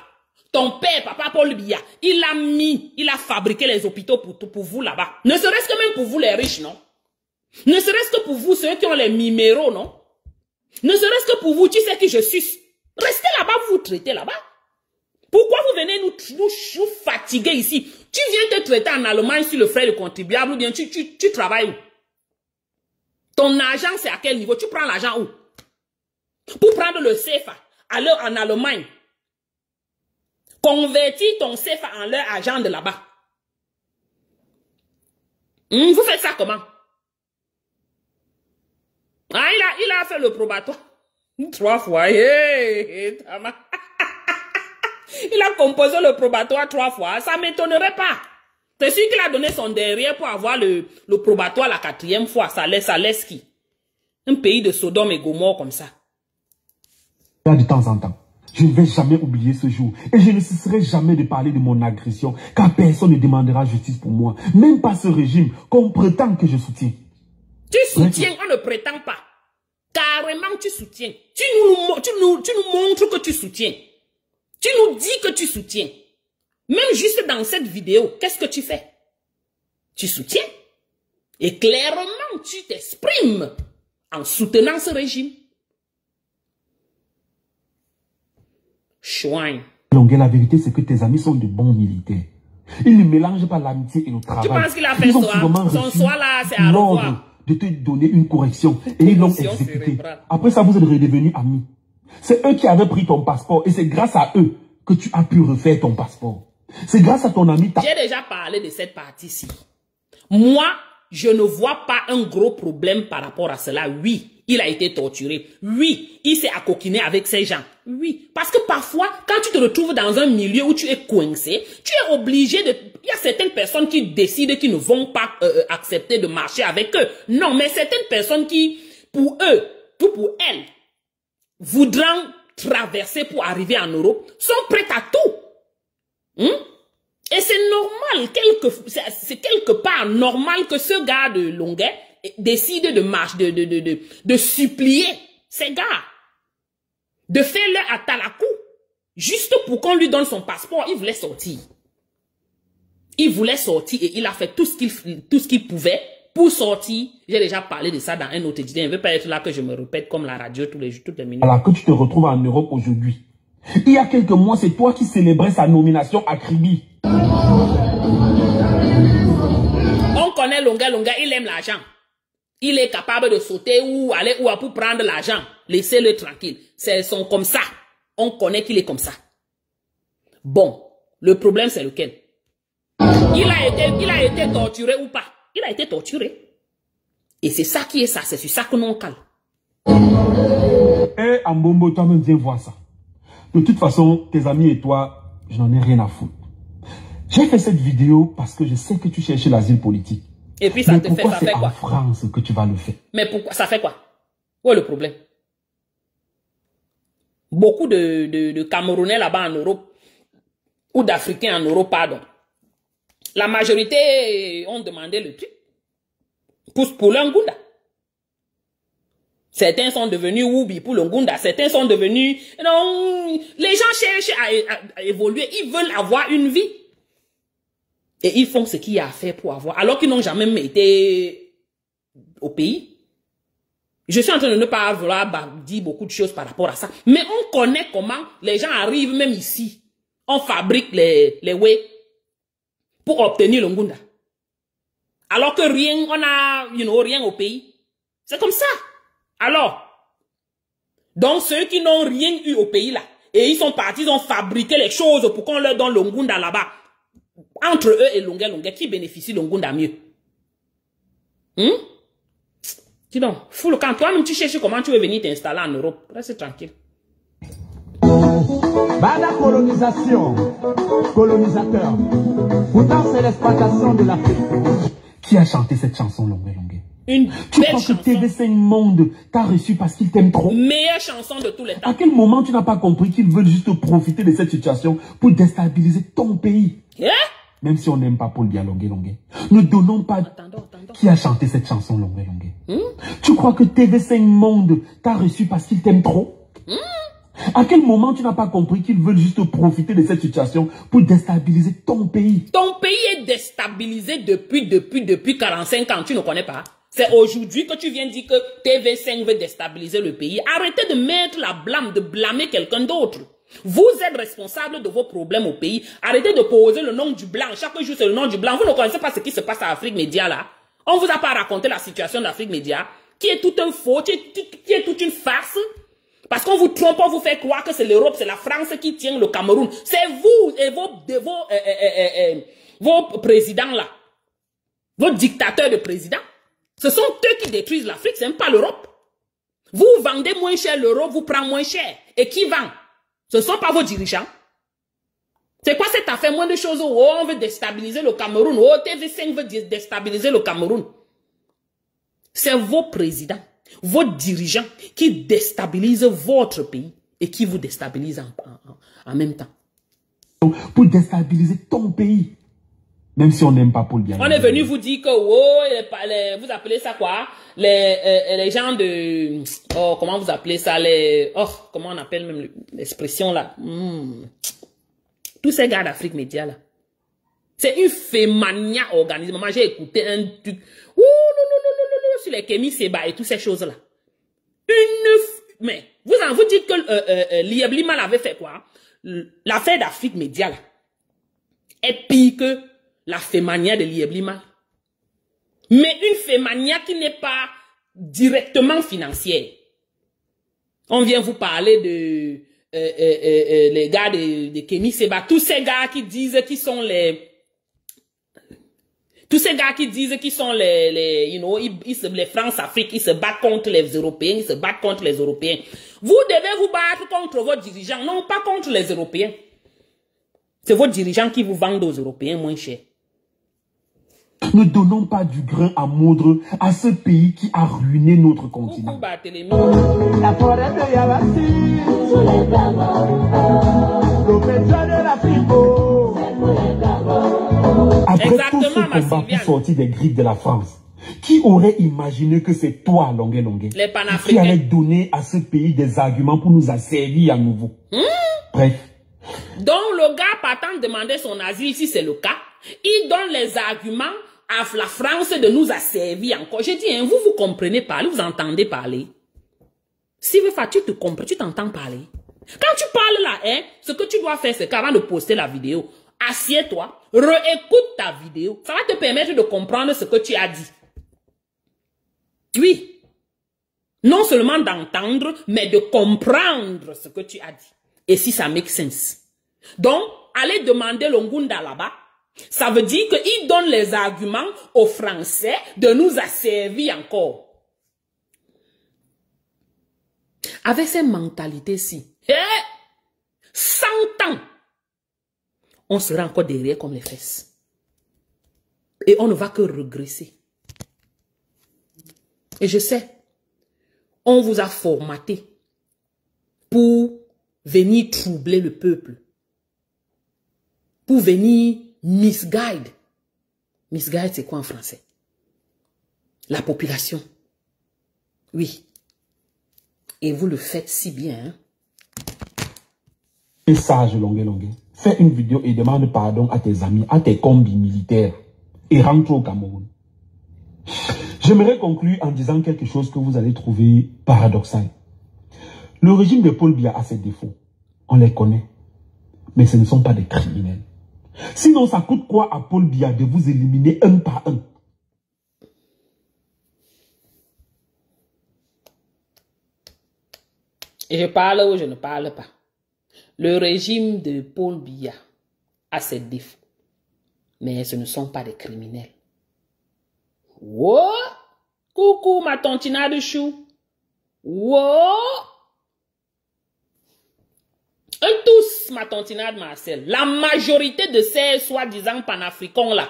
Ton père, papa Paul Biya, il a fabriqué les hôpitaux pour vous là-bas. Ne serait-ce que même pour vous les riches, non? Ne serait-ce que pour vous ceux qui ont les numéros, non? Ne serait-ce que pour vous, tu sais qui je suis. Restez là-bas, vous vous traitez là-bas. Pourquoi vous venez nous fatiguer ici? Tu viens te traiter en Allemagne sur le frais de contribuable ou bien tu travailles où? Ton argent, c'est à quel niveau? Tu prends l'argent où? Pour prendre le CFA, aller en Allemagne. Convertir ton CFA en leur argent de là-bas. Vous faites ça comment? Ah, il a fait le probatoire 3 fois. Il a composé le probatoire 3 fois. Ça ne m'étonnerait pas. C'est sûr qu'il a donné son derrière pour avoir le probatoire la 4e fois. Ça laisse qui? Un pays de Sodome et Gomorrhe comme ça. De temps en temps. Je ne vais jamais oublier ce jour. Et je ne cesserai jamais de parler de mon agression, car personne ne demandera justice pour moi. Même pas ce régime qu'on prétend que je soutiens. Tu soutiens, on ne prétend pas. Carrément, tu soutiens. Tu nous montres que tu soutiens. Tu nous dis que tu soutiens. Même juste dans cette vidéo, qu'est-ce que tu fais? Tu soutiens. Et clairement, tu t'exprimes en soutenant ce régime. Chouin. Donc, la vérité, c'est que tes amis sont de bons militaires. Ils ne mélangent pas l'amitié et le travail. Tu penses qu'il a fait son soir là, c'est à revoir. De te donner une correction et ils l'ont exécuté. Après ça, vous êtes redevenus amis. C'est eux qui avaient pris ton passeport et c'est grâce à eux que tu as pu refaire ton passeport. C'est grâce à ton ami. J'ai déjà parlé de cette partie-ci. Moi, je ne vois pas un gros problème par rapport à cela. Oui, il a été torturé. Oui, il s'est accoquiné avec ces gens. Oui, parce que parfois, quand tu te retrouves dans un milieu où tu es coincé, tu es obligé de... Il y a certaines personnes qui décident qu'ils ne vont pas accepter de marcher avec eux. Non, mais certaines personnes qui, pour eux, tout pour elles, voudront traverser pour arriver en Europe, sont prêtes à tout. Et c'est normal, c'est quelque part normal que ce gars de Longuet décide de marcher, de supplier ces gars, de faire leur atalakou, juste pour qu'on lui donne son passeport. Il voulait sortir. Il voulait sortir et il a fait tout ce qu'il pouvait pour sortir. J'ai déjà parlé de ça dans un autre édité. Il ne veut pas être là que je me répète comme la radio toutes les minutes. Alors que tu te retrouves en Europe aujourd'hui. Il y a quelques mois, c'est toi qui célébrais sa nomination à Kribi. On connaît Longa, il aime l'argent. Il est capable de sauter ou aller ou pour prendre l'argent. Laissez-le tranquille. C'est comme ça. On connaît qu'il est comme ça. Bon, le problème c'est lequel? Il a été torturé ou pas? Il a été torturé. Et c'est ça qui est ça. C'est sur ça que nous on cale. Eh, Ambombo, toi-même, viens voir ça. De toute façon, tes amis et toi, je n'en ai rien à foutre. J'ai fait cette vidéo parce que je sais que tu cherches l'asile politique. Et puis ça mais te fait, ça fait quoi? En France que tu vas le faire. Mais pourquoi? Ça fait quoi? Où est le problème? Beaucoup de Camerounais là-bas en Europe, ou d'Africains en Europe, pardon. La majorité ont demandé le truc. Pour l'Ongunda. Certains sont devenus Woubi pour l'Ongunda. Certains sont devenus... Non, les gens cherchent à évoluer. Ils veulent avoir une vie. Et ils font ce qu'il y a à faire pour avoir. Alors qu'ils n'ont jamais été au pays. Je suis en train de ne pas vouloir dire beaucoup de choses par rapport à ça. Mais on connaît comment les gens arrivent même ici. On fabrique les whey pour obtenir l'Ongunda. Alors que rien, on a, rien au pays. C'est comme ça. Alors, donc ceux qui n'ont rien eu au pays là, et ils sont partis, ils ont fabriqué les choses pour qu'on leur donne l'Ongunda là-bas. Entre eux et Longuet, qui bénéficie l'Ongunda mieux? Dis donc, fous le camp. Toi-même, tu cherches comment tu veux venir t'installer en Europe. Reste tranquille. Bada colonisation, colonisateur. Pourtant, c'est l'exploitation de l'Afrique. Qui a chanté cette chanson, Longuet? Une tu belle crois chanson. que TV5 Monde t'a reçu parce qu'il t'aime trop? Meilleure chanson de tous les temps. À quel moment tu n'as pas compris qu'ils veulent juste profiter de cette situation pour déstabiliser ton pays? Même si on n'aime pas Paul Biya Longuet. Ne donnons pas... Attendons. Qui a chanté cette chanson, Longuet? Tu crois que TV5 Monde t'a reçu parce qu'il t'aime trop? À quel moment tu n'as pas compris qu'ils veulent juste profiter de cette situation pour déstabiliser ton pays? Ton pays est déstabilisé depuis 45 ans. Tu ne connais pas? C'est aujourd'hui que tu viens dire que TV5 veut déstabiliser le pays. Arrêtez de mettre la blâme, de blâmer quelqu'un d'autre. Vous êtes responsable de vos problèmes au pays. Arrêtez de poser le nom du blanc. Chaque jour, c'est le nom du blanc. Vous ne connaissez pas ce qui se passe à Afrique Média, là. On vous a pas raconté la situation d'Afrique Média, qui est tout un faux, qui est toute une farce. Parce qu'on vous trompe, on vous fait croire que c'est l'Europe, c'est la France qui tient le Cameroun. C'est vous et vos présidents, là. Vos dictateurs de présidents. Ce sont eux qui détruisent l'Afrique, c'est même pas l'Europe. Vous vendez moins cher, l'Europe vous prend moins cher. Et qui vend? Ce ne sont pas vos dirigeants. C'est quoi cette affaire? Moins de choses. Oh, on veut déstabiliser le Cameroun. Oh, TV5 veut déstabiliser le Cameroun. C'est vos présidents, vos dirigeants qui déstabilisent votre pays et qui vous déstabilisent en même temps. Pour déstabiliser ton pays. Même si on n'aime pas Paul Biya. On est venu vous dire que, oh, vous appelez ça quoi? Les gens de, oh, comment vous appelez ça? Comment on appelle même l'expression là? Tous ces gars d'Afrique Média là. C'est une fémania organisée. Moi, j'ai écouté un truc, sur les Kémy Séba et toutes ces choses là. Mais, vous dites que, Liebli avait fait quoi? L'affaire d'Afrique Média là. Est pire que la fémania de Lieblima. Mais une fémania qui n'est pas directement financière. On vient vous parler de les gars de Kémy Séba. Tous ces gars qui disent qu'ils sont les les France-Afrique, ils se battent contre les Européens, ils se battent contre les Européens. Vous devez vous battre contre vos dirigeants, non pas contre les Européens. C'est vos dirigeants qui vous vendent aux Européens moins cher. Ne donnons pas du grain à moudre à ce pays qui a ruiné notre continent. La forêt de Yabassi, le pétrole de l'Afrique. Après tout ce combat pour sortir des griffes de la France, qui aurait imaginé que c'est toi, Longuet, les qui allait donner à ce pays des arguments pour nous asservir à nouveau? Bref. Donc, le gars partant de demander son asile, si c'est le cas, il donne les arguments à la France de nous asservir encore. J'ai dit, hein, vous comprenez parler, vous entendez parler. Si vous faites, tu te comprends, tu t'entends parler. Quand tu parles là, hein, ce que tu dois faire, c'est qu'avant de poster la vidéo, assieds-toi, réécoute ta vidéo. Ça va te permettre de comprendre ce que tu as dit. Oui. Non seulement d'entendre, mais de comprendre ce que tu as dit. Et si ça make sense. Donc, allez demander l'Ongunda là-bas. Ça veut dire qu'il donne les arguments aux Français de nous asservir encore. Avec ces mentalités-ci, 100 ans, on sera encore derrière comme les fesses. Et on ne va que regresser. Et je sais, on vous a formaté pour venir troubler le peuple. Pour venir misguide. Misguide, c'est quoi en français? La population. Oui. Et vous le faites si bien. Hein? Et sage, longue. Fais une vidéo et demande pardon à tes amis, à tes combis militaires. Et rentre au Cameroun. J'aimerais conclure en disant quelque chose que vous allez trouver paradoxal. Le régime de Paul Biya a ses défauts. On les connaît. Mais ce ne sont pas des criminels. Sinon, ça coûte quoi à Paul Biya de vous éliminer un par un? Et je parle ou je ne parle pas. Le régime de Paul Biya a ses défauts. Mais ce ne sont pas des criminels. Wow! Coucou ma tontina de chou. Wow! Eux tous, ma tontina de Marcel. La majorité de ces soi-disant panafricains là.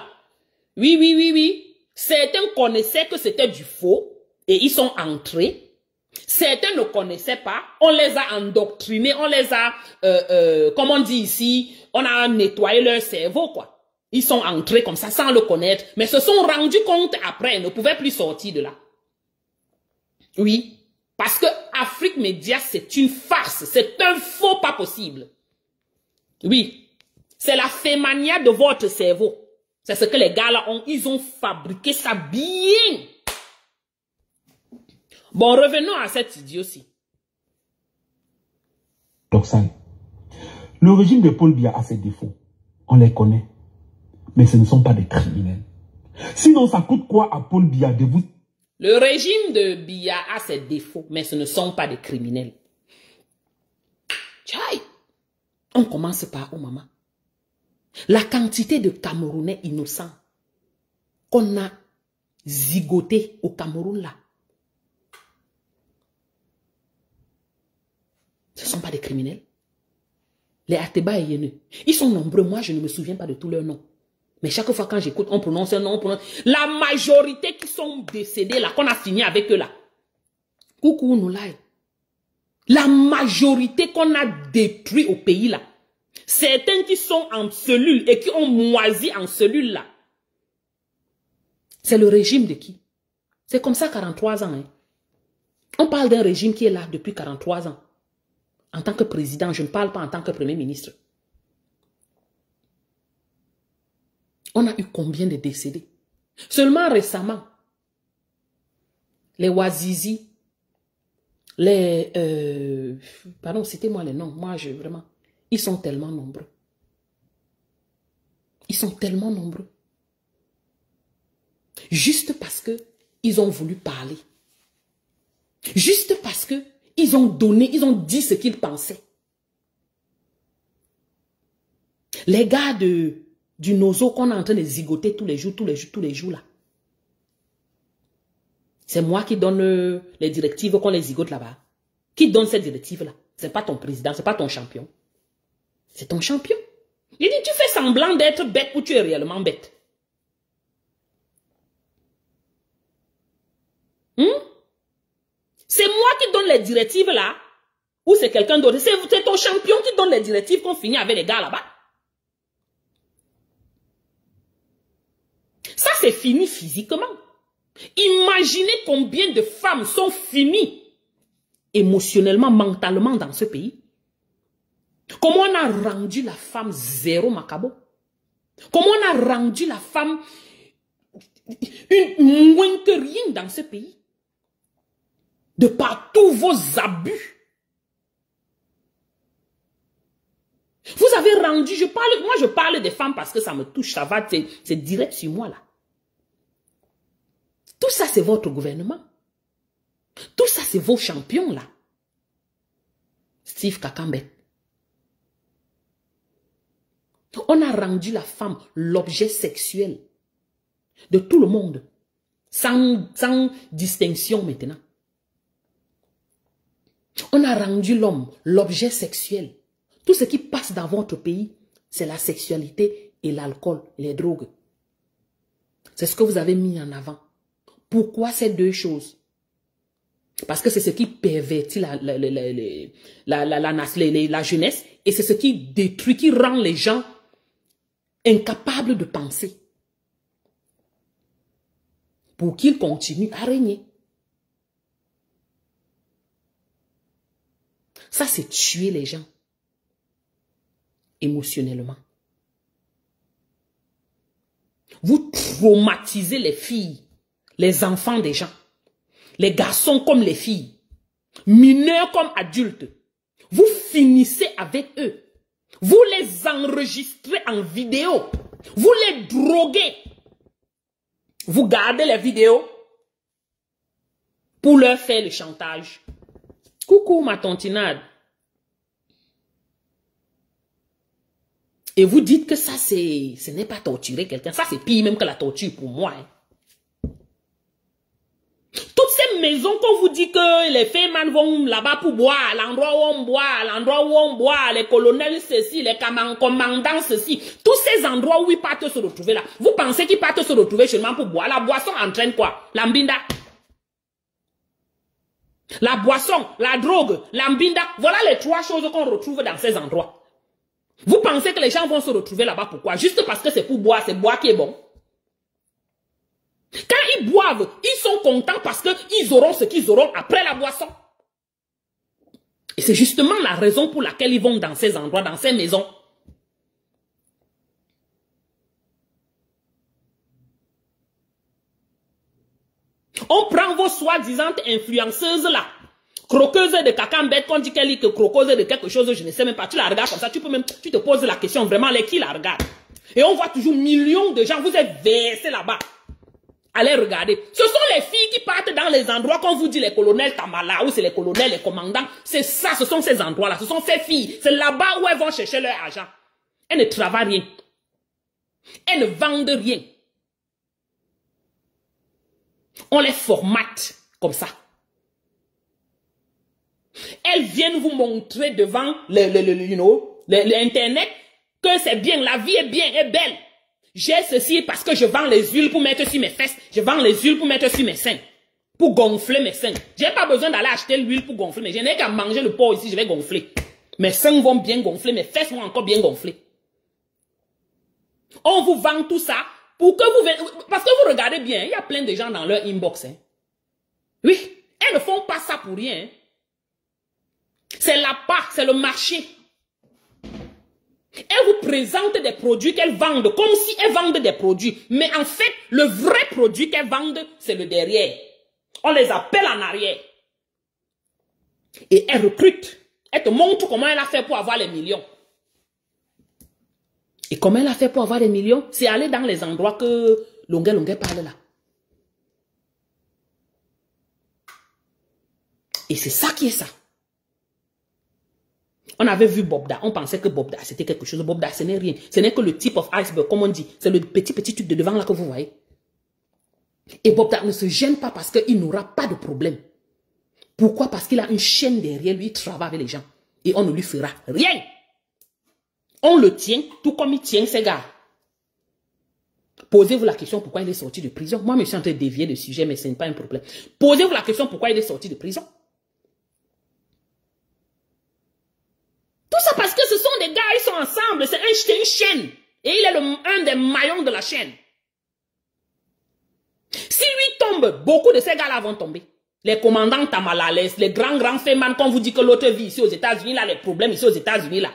Oui. Certains connaissaient que c'était du faux. Et ils sont entrés. Certains ne connaissaient pas. On les a endoctrinés. On les a, comme on dit ici, on a nettoyé leur cerveau quoi. Ils sont entrés comme ça sans le connaître, mais se sont rendus compte après, ils ne pouvaient plus sortir de là. Oui, parce que Afrique Média, c'est une farce, c'est un faux pas possible. Oui, c'est la fémania de votre cerveau. C'est ce que les gars là ont, ils ont fabriqué ça bien. Bon, revenons à cet idiot-ci. Le régime de Paul Biya a ses défauts. On les connaît. Mais ce ne sont pas des criminels. Sinon, ça coûte quoi à Paul Biya de vous... Le régime de Biya a ses défauts, mais ce ne sont pas des criminels. Tchaï! On commence par où, maman? La quantité de Camerounais innocents qu'on a zigotés au Cameroun, là. Ce ne sont pas des criminels. Les Ateba et Yene, ils sont nombreux. Moi, je ne me souviens pas de tous leurs noms. Mais chaque fois quand j'écoute, on prononce un nom, on prononce... La majorité qui sont décédés là, qu'on a fini avec eux là. Coucou Noulaï. La majorité qu'on a détruit au pays là. Certains qui sont en cellule et qui ont moisi en cellule là. C'est le régime de qui? C'est comme ça 43 ans. Hein. On parle d'un régime qui est là depuis 43 ans. En tant que président, je ne parle pas en tant que premier ministre. On a eu combien de décédés? Seulement récemment, les Wazizi, les... pardon, citez-moi les noms. Moi, vraiment... Ils sont tellement nombreux. Ils sont tellement nombreux. Juste parce que ils ont voulu parler. Juste parce que ils ont donné, ils ont dit ce qu'ils pensaient. Les gars du Nozo qu'on est en train de zigoter tous les jours là. C'est moi qui donne les directives qu'on les zigote là-bas. Qui donne ces directives-là? C'est pas ton président, c'est pas ton champion. C'est ton champion. Il dit, tu fais semblant d'être bête ou tu es réellement bête. C'est moi qui donne les directives là, ou c'est quelqu'un d'autre? C'est ton champion qui donne les directives qu'on finit avec les gars là-bas. Ça, c'est fini physiquement. Imaginez combien de femmes sont finies émotionnellement, mentalement dans ce pays. Comment on a rendu la femme zéro macabo? Comment on a rendu la femme moins que rien dans ce pays? De par tous vos abus. Vous avez rendu, moi je parle des femmes parce que ça me touche, ça va, c'est direct sur moi là. Tout ça c'est votre gouvernement. Tout ça c'est vos champions là. Steve Kakambet. On a rendu la femme l'objet sexuel de tout le monde. Sans distinction maintenant. On a rendu l'homme l'objet sexuel. Tout ce qui passe dans votre pays, c'est la sexualité et l'alcool, les drogues. C'est ce que vous avez mis en avant. Pourquoi ces deux choses? Parce que c'est ce qui pervertit la jeunesse et c'est ce qui détruit, qui rend les gens incapables de penser. Pour qu'ils continuent à régner. Ça, c'est tuer les gens. Émotionnellement. Vous traumatisez les filles, les enfants des gens, les garçons comme les filles, mineurs comme adultes. Vous finissez avec eux. Vous les enregistrez en vidéo. Vous les droguez. Vous gardez les vidéos pour leur faire le chantage. Coucou ma tontinade. Et vous dites que ça, ce n'est pas torturer quelqu'un. Ça, c'est pire même que la torture pour moi. Hein. Toutes ces maisons qu'on vous dit que les femmes vont là-bas pour boire, l'endroit où on boit, l'endroit où on boit, les colonels ceci, les commandants ceci, tous ces endroits où ils partent se retrouver là. Vous pensez qu'ils partent se retrouver seulement pour boire? La boisson entraîne quoi? La mbinda. La boisson, la drogue, la mbinda. Voilà les trois choses qu'on retrouve dans ces endroits. Vous pensez que les gens vont se retrouver là-bas pourquoi? Juste parce que c'est pour boire, c'est boire qui est bon. Quand ils boivent, ils sont contents parce qu'ils auront ce qu'ils auront après la boisson. Et c'est justement la raison pour laquelle ils vont dans ces endroits, dans ces maisons. On prend vos soi-disant influenceuses là, croqueuses de cacambette, qu'on dit qu'elle est croqueuse de quelque chose, je ne sais même pas, tu la regardes comme ça, tu te poses la question vraiment, les qui la regardent? Et on voit toujours millions de gens, vous êtes versés là-bas. Allez regarder. Ce sont les filles qui partent dans les endroits qu'on vous dit les colonels Tamala ou c'est les colonels, les commandants. C'est ça, ce sont ces endroits-là. Ce sont ces filles. C'est là-bas où elles vont chercher leur argent. Elles ne travaillent rien. Elles ne vendent rien. On les formate comme ça. Elles viennent vous montrer devant l'Internet que c'est bien, la vie est bien, est belle. J'ai ceci parce que je vends les huiles pour mettre sur mes fesses. Je vends les huiles pour mettre sur mes seins. Pour gonfler mes seins. J'ai pas besoin d'aller acheter l'huile pour gonfler. Mais je n'ai qu'à manger le porc ici, je vais gonfler. Mes seins vont bien gonfler, mes fesses vont encore bien gonfler. On vous vend tout ça pour que vous... Parce que vous regardez bien, il y a plein de gens dans leur inbox. Hein. Oui, elles ne font pas ça pour rien. Hein. C'est la part, c'est le marché. Elles vous présentent des produits qu'elles vendent comme si elles vendent des produits. Mais en fait, le vrai produit qu'elles vendent, c'est le derrière. On les appelle en arrière. Et elles recrutent. Elles te montrent comment elle a fait pour avoir les millions. Et comment elle a fait pour avoir les millions? C'est aller dans les endroits que Longuet parle là. Et c'est ça qui est ça. On avait vu Bobda, on pensait que Bobda c'était quelque chose. Bobda ce n'est rien. Ce n'est que le tip of iceberg, comme on dit. C'est le petit truc de devant là que vous voyez. Et Bobda ne se gêne pas parce qu'il n'aura pas de problème. Pourquoi? Parce qu'il a une chaîne derrière lui, il travaille avec les gens. Et on ne lui fera rien. On le tient tout comme il tient ses gars. Posez-vous la question pourquoi il est sorti de prison. Moi, je suis en train de dévier le sujet, mais ce n'est pas un problème. Posez-vous la question pourquoi il est sorti de prison. Tout ça parce que ce sont des gars, ils sont ensemble, c'est une chaîne. Et il est un des maillons de la chaîne. Si lui tombe, beaucoup de ces gars-là vont tomber. Les commandants Tamala, les grands fémans, quand vous dit que l'autre vit ici aux États-Unis, là, les problèmes ici aux États-Unis, là.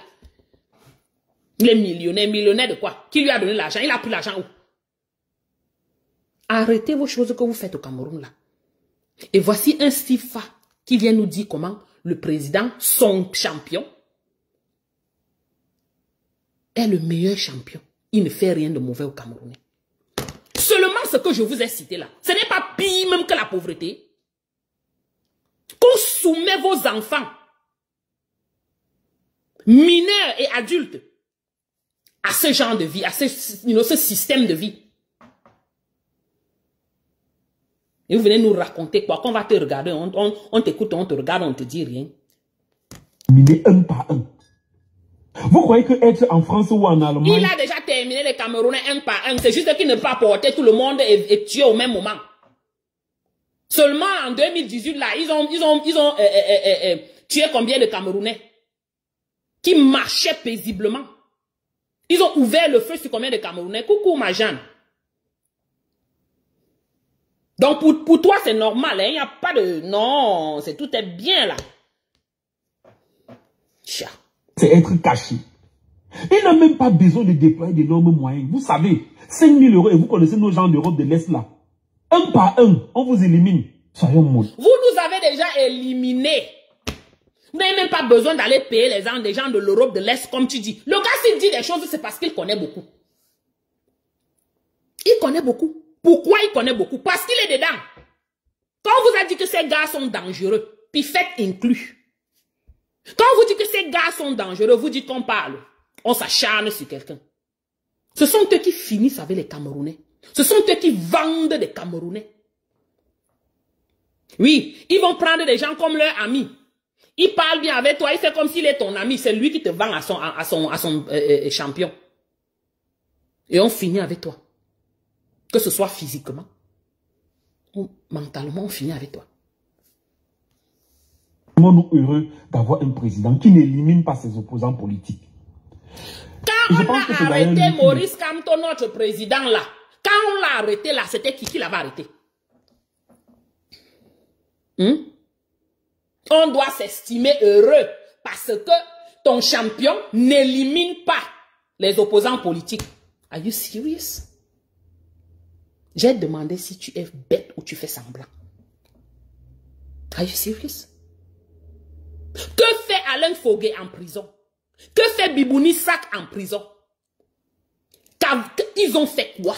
Il est millionnaire de quoi? Qui lui a donné l'argent? Il a pris l'argent où? Arrêtez vos choses que vous faites au Cameroun, là. Et voici un Stifa qui vient nous dire comment le président, son champion, est le meilleur champion. Il ne fait rien de mauvais au Camerounais. Seulement ce que je vous ai cité là, ce n'est pas pire même que la pauvreté. Qu'on soumet vos enfants, mineurs et adultes, à ce genre de vie, à ce système de vie. Et vous venez nous raconter quoi? Qu'on va te regarder, on t'écoute, on te regarde, on te dit rien. Miné un par un. Vous croyez que être en France ou en Allemagne... Il a déjà terminé les Camerounais un par un. C'est juste qu'il ne peut pas porter tout le monde et tuer au même moment. Seulement en 2018, là, ils ont tué combien de Camerounais qui marchaient paisiblement. Ils ont ouvert le feu sur combien de Camerounais. Coucou, ma Jeanne. Donc, pour toi, c'est normal. Il n'y a pas de... Non, tout est bien, là. Tcha. C'est être caché. Il n'a même pas besoin de déployer d'énormes moyens. Vous savez, 5 000 euros, et vous connaissez nos gens d'Europe de l'Est, là. Un par un, on vous élimine. Soyons molles. Vous nous avez déjà éliminés. Vous n'avez même pas besoin d'aller payer les gens, des gens de l'Europe de l'Est, comme tu dis. Le gars, s'il dit des choses, c'est parce qu'il connaît beaucoup. Il connaît beaucoup. Pourquoi il connaît beaucoup? Parce qu'il est dedans. Quand on vous a dit que ces gars sont dangereux, puis faites inclus. Quand on vous dit que ces gars sont dangereux, vous dites qu'on parle. On s'acharne sur quelqu'un. Ce sont eux qui finissent avec les Camerounais. Ce sont eux qui vendent des Camerounais. Oui, ils vont prendre des gens comme leurs amis. Il parle bien avec toi, il fait comme s'il est ton ami. C'est lui qui te vend à son champion. Et on finit avec toi. Que ce soit physiquement ou mentalement, on finit avec toi. Nous heureux d'avoir un président qui n'élimine pas ses opposants politiques. Quand on a arrêté Maurice Kamto, notre président là, quand on l'a arrêté là, c'était qui l'avait arrêté? On doit s'estimer heureux parce que ton champion n'élimine pas les opposants politiques. Are you serious? J'ai demandé si tu es bête ou tu fais semblant. Are you serious? Que fait Alain Fogué en prison? Que fait Bibouni Sak en prison? Ils ont fait quoi?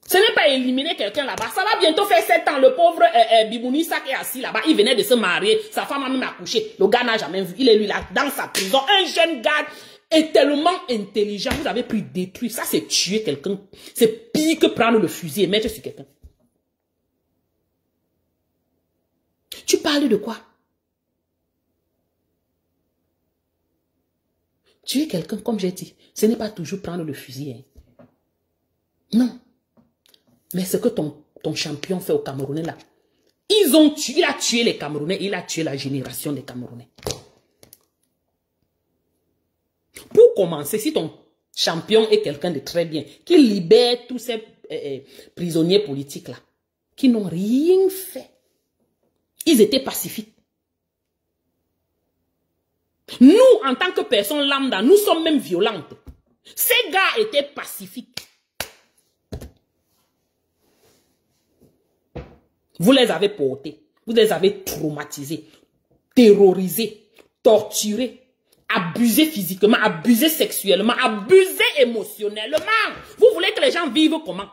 Ce n'est pas éliminer quelqu'un là-bas. Ça va bientôt faire 7 ans. Le pauvre Bibouni Sak est assis là-bas. Il venait de se marier. Sa femme a même accouché. Le gars n'a jamais vu. Il est lui là, dans sa prison. Un jeune gars est tellement intelligent. Vous avez pris détruit. Ça, c'est tuer quelqu'un. C'est pire que prendre le fusil et mettre sur quelqu'un. Tu parles de quoi? Tuer quelqu'un, comme j'ai dit, ce n'est pas toujours prendre le fusil. Hein. Non. Mais ce que ton champion fait au Camerounais là, il a tué les Camerounais, il a tué la génération des Camerounais. Pour commencer, si ton champion est quelqu'un de très bien, qui libère tous ces prisonniers politiques là, qui n'ont rien fait, ils étaient pacifiques. Nous, en tant que personnes lambda, nous sommes même violentes. Ces gars étaient pacifiques. Vous les avez portés, vous les avez traumatisés, terrorisés, torturés, abusés physiquement, abusés sexuellement, abusés émotionnellement. Vous voulez que les gens vivent comment?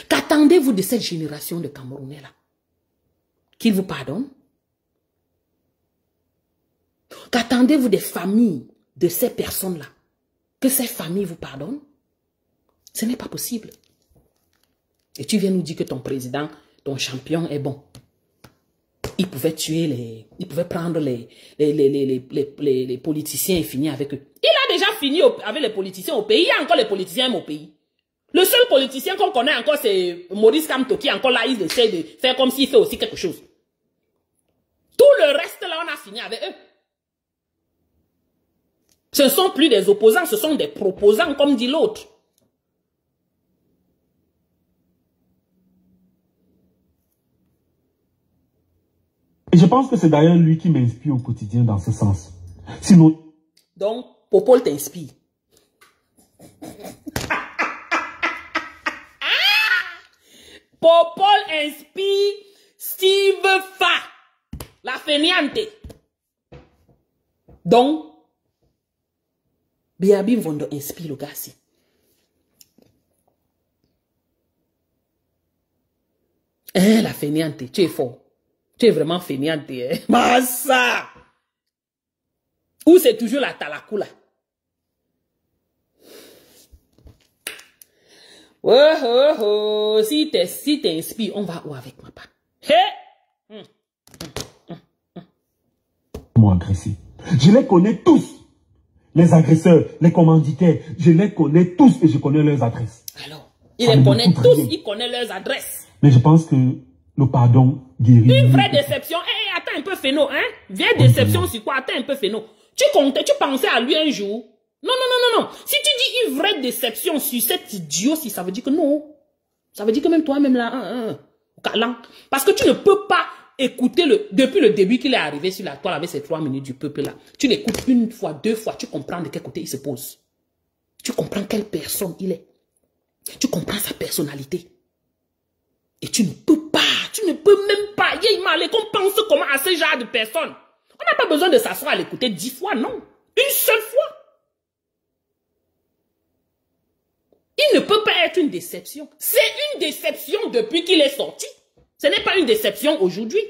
Qu'attendez-vous de cette génération de Camerounais là? Qu'ils vous pardonnent? Qu'attendez-vous des familles de ces personnes-là? Que ces familles vous pardonnent? Ce n'est pas possible. Et tu viens nous dire que ton président, ton champion est bon. Il pouvait tuer il pouvait prendre les politiciens et finir avec eux. Il a déjà fini avec les politiciens au pays. Il y a encore les politiciens au pays. Le seul politicien qu'on connaît encore, c'est Maurice Kamto qui est encore là. Il essaie de faire comme s'il fait aussi quelque chose. Tout le reste là, on a fini avec eux. Ce ne sont plus des opposants, ce sont des proposants, comme dit l'autre. Et je pense que c'est d'ailleurs lui qui m'inspire au quotidien dans ce sens. Sinon... Donc, Popol t'inspire. Popol inspire Steve Fa, la fainéante. Donc, Biabi Vondo inspire le gars. Hein, la fainéante, tu es fort. Tu es vraiment fainéante. Hein? Massa! Ou c'est toujours la talakoula? Oh, si t'inspires, on va où avec ma part? Hey! m'ont agressé. Je les connais tous. Les agresseurs, les commanditaires, je les connais tous et je connais leurs adresses. Alors, il les connaît tous, il connaît leurs adresses. Mais je pense que le pardon guérit. Une vraie déception. Eh, attends un peu, Féno, hein? Vieille déception sur quoi? Attends un peu, Féno. Tu pensais à lui un jour? Non, non, non, non, non. Si tu dis une vraie déception sur cet idiot, si ça veut dire que non. Ça veut dire que même toi-même là, parce que tu ne peux pas écouter depuis le début qu'il est arrivé sur la toile avec ces 3 minutes du peuple là. Tu l'écoutes une fois, 2 fois, tu comprends de quel côté il se pose. Tu comprends quelle personne il est. Tu comprends sa personnalité. Et tu ne peux même pas. Qu'on pense comment à ce genre de personnes. On n'a pas besoin de s'asseoir à l'écouter 10 fois, non. Une seule fois. Il ne peut pas être une déception. C'est une déception depuis qu'il est sorti. Ce n'est pas une déception aujourd'hui.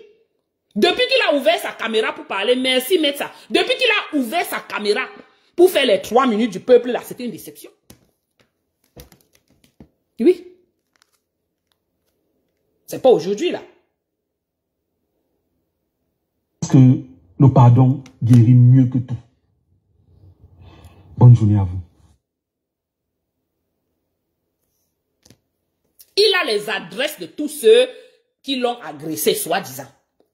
Depuis qu'il a ouvert sa caméra pour parler, merci Metsa. Depuis qu'il a ouvert sa caméra pour faire les 3 minutes du peuple là, c'était une déception. Oui. C'est pas aujourd'hui là. Parce que le pardon guérit mieux que tout. Bonne journée à vous. Il a les adresses de tous ceux qui l'ont agressé, soi-disant.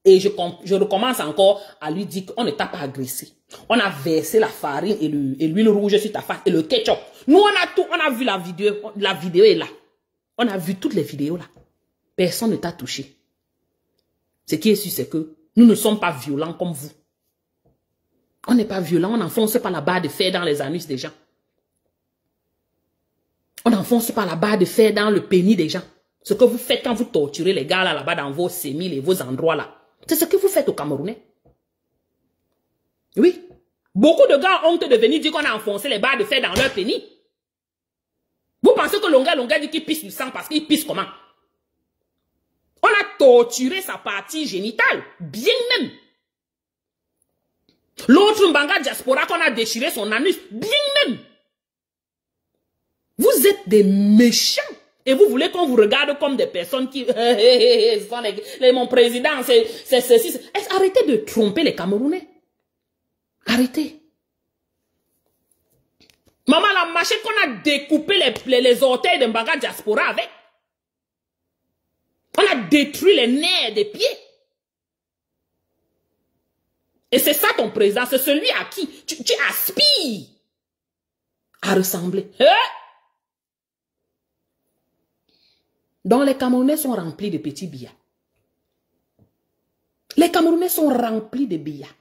Et je recommence encore à lui dire qu'on ne t'a pas agressé. On a versé la farine et l'huile rouge sur ta face et le ketchup. Nous, on a tout, on a vu la vidéo est là. On a vu toutes les vidéos là. Personne ne t'a touché. Ce qui est sûr, c'est que nous ne sommes pas violents comme vous. On n'est pas violents, on n'enfonce pas la barre de fer dans les anus des gens. On n'enfonce pas la barre de fer dans le pénis des gens. Ce que vous faites quand vous torturez les gars là-bas dans vos sémiles et vos endroits là. C'est ce que vous faites aux Camerounais. Oui. Beaucoup de gars ont honte de venir dire qu'on a enfoncé les barres de fer dans leur pénis. Vous pensez que Longa dit qu'il pisse du sang parce qu'il pisse comment? On a torturé sa partie génitale. Bien même. L'autre Mbanga Diaspora qu'on a déchiré son anus. Bien même. Vous êtes des méchants. Et vous voulez qu'on vous regarde comme des personnes qui... mon président, c'est ceci. Arrêtez de tromper les Camerounais. Arrêtez. Maman, la machette qu'on a découpé les orteils de Mbanga Diaspora avec. On a détruit les nerfs des pieds. Et c'est ça ton président. C'est celui à qui tu aspires à ressembler. Donc les Camerounais sont remplis de petits billards. Les Camerounais sont remplis de billards.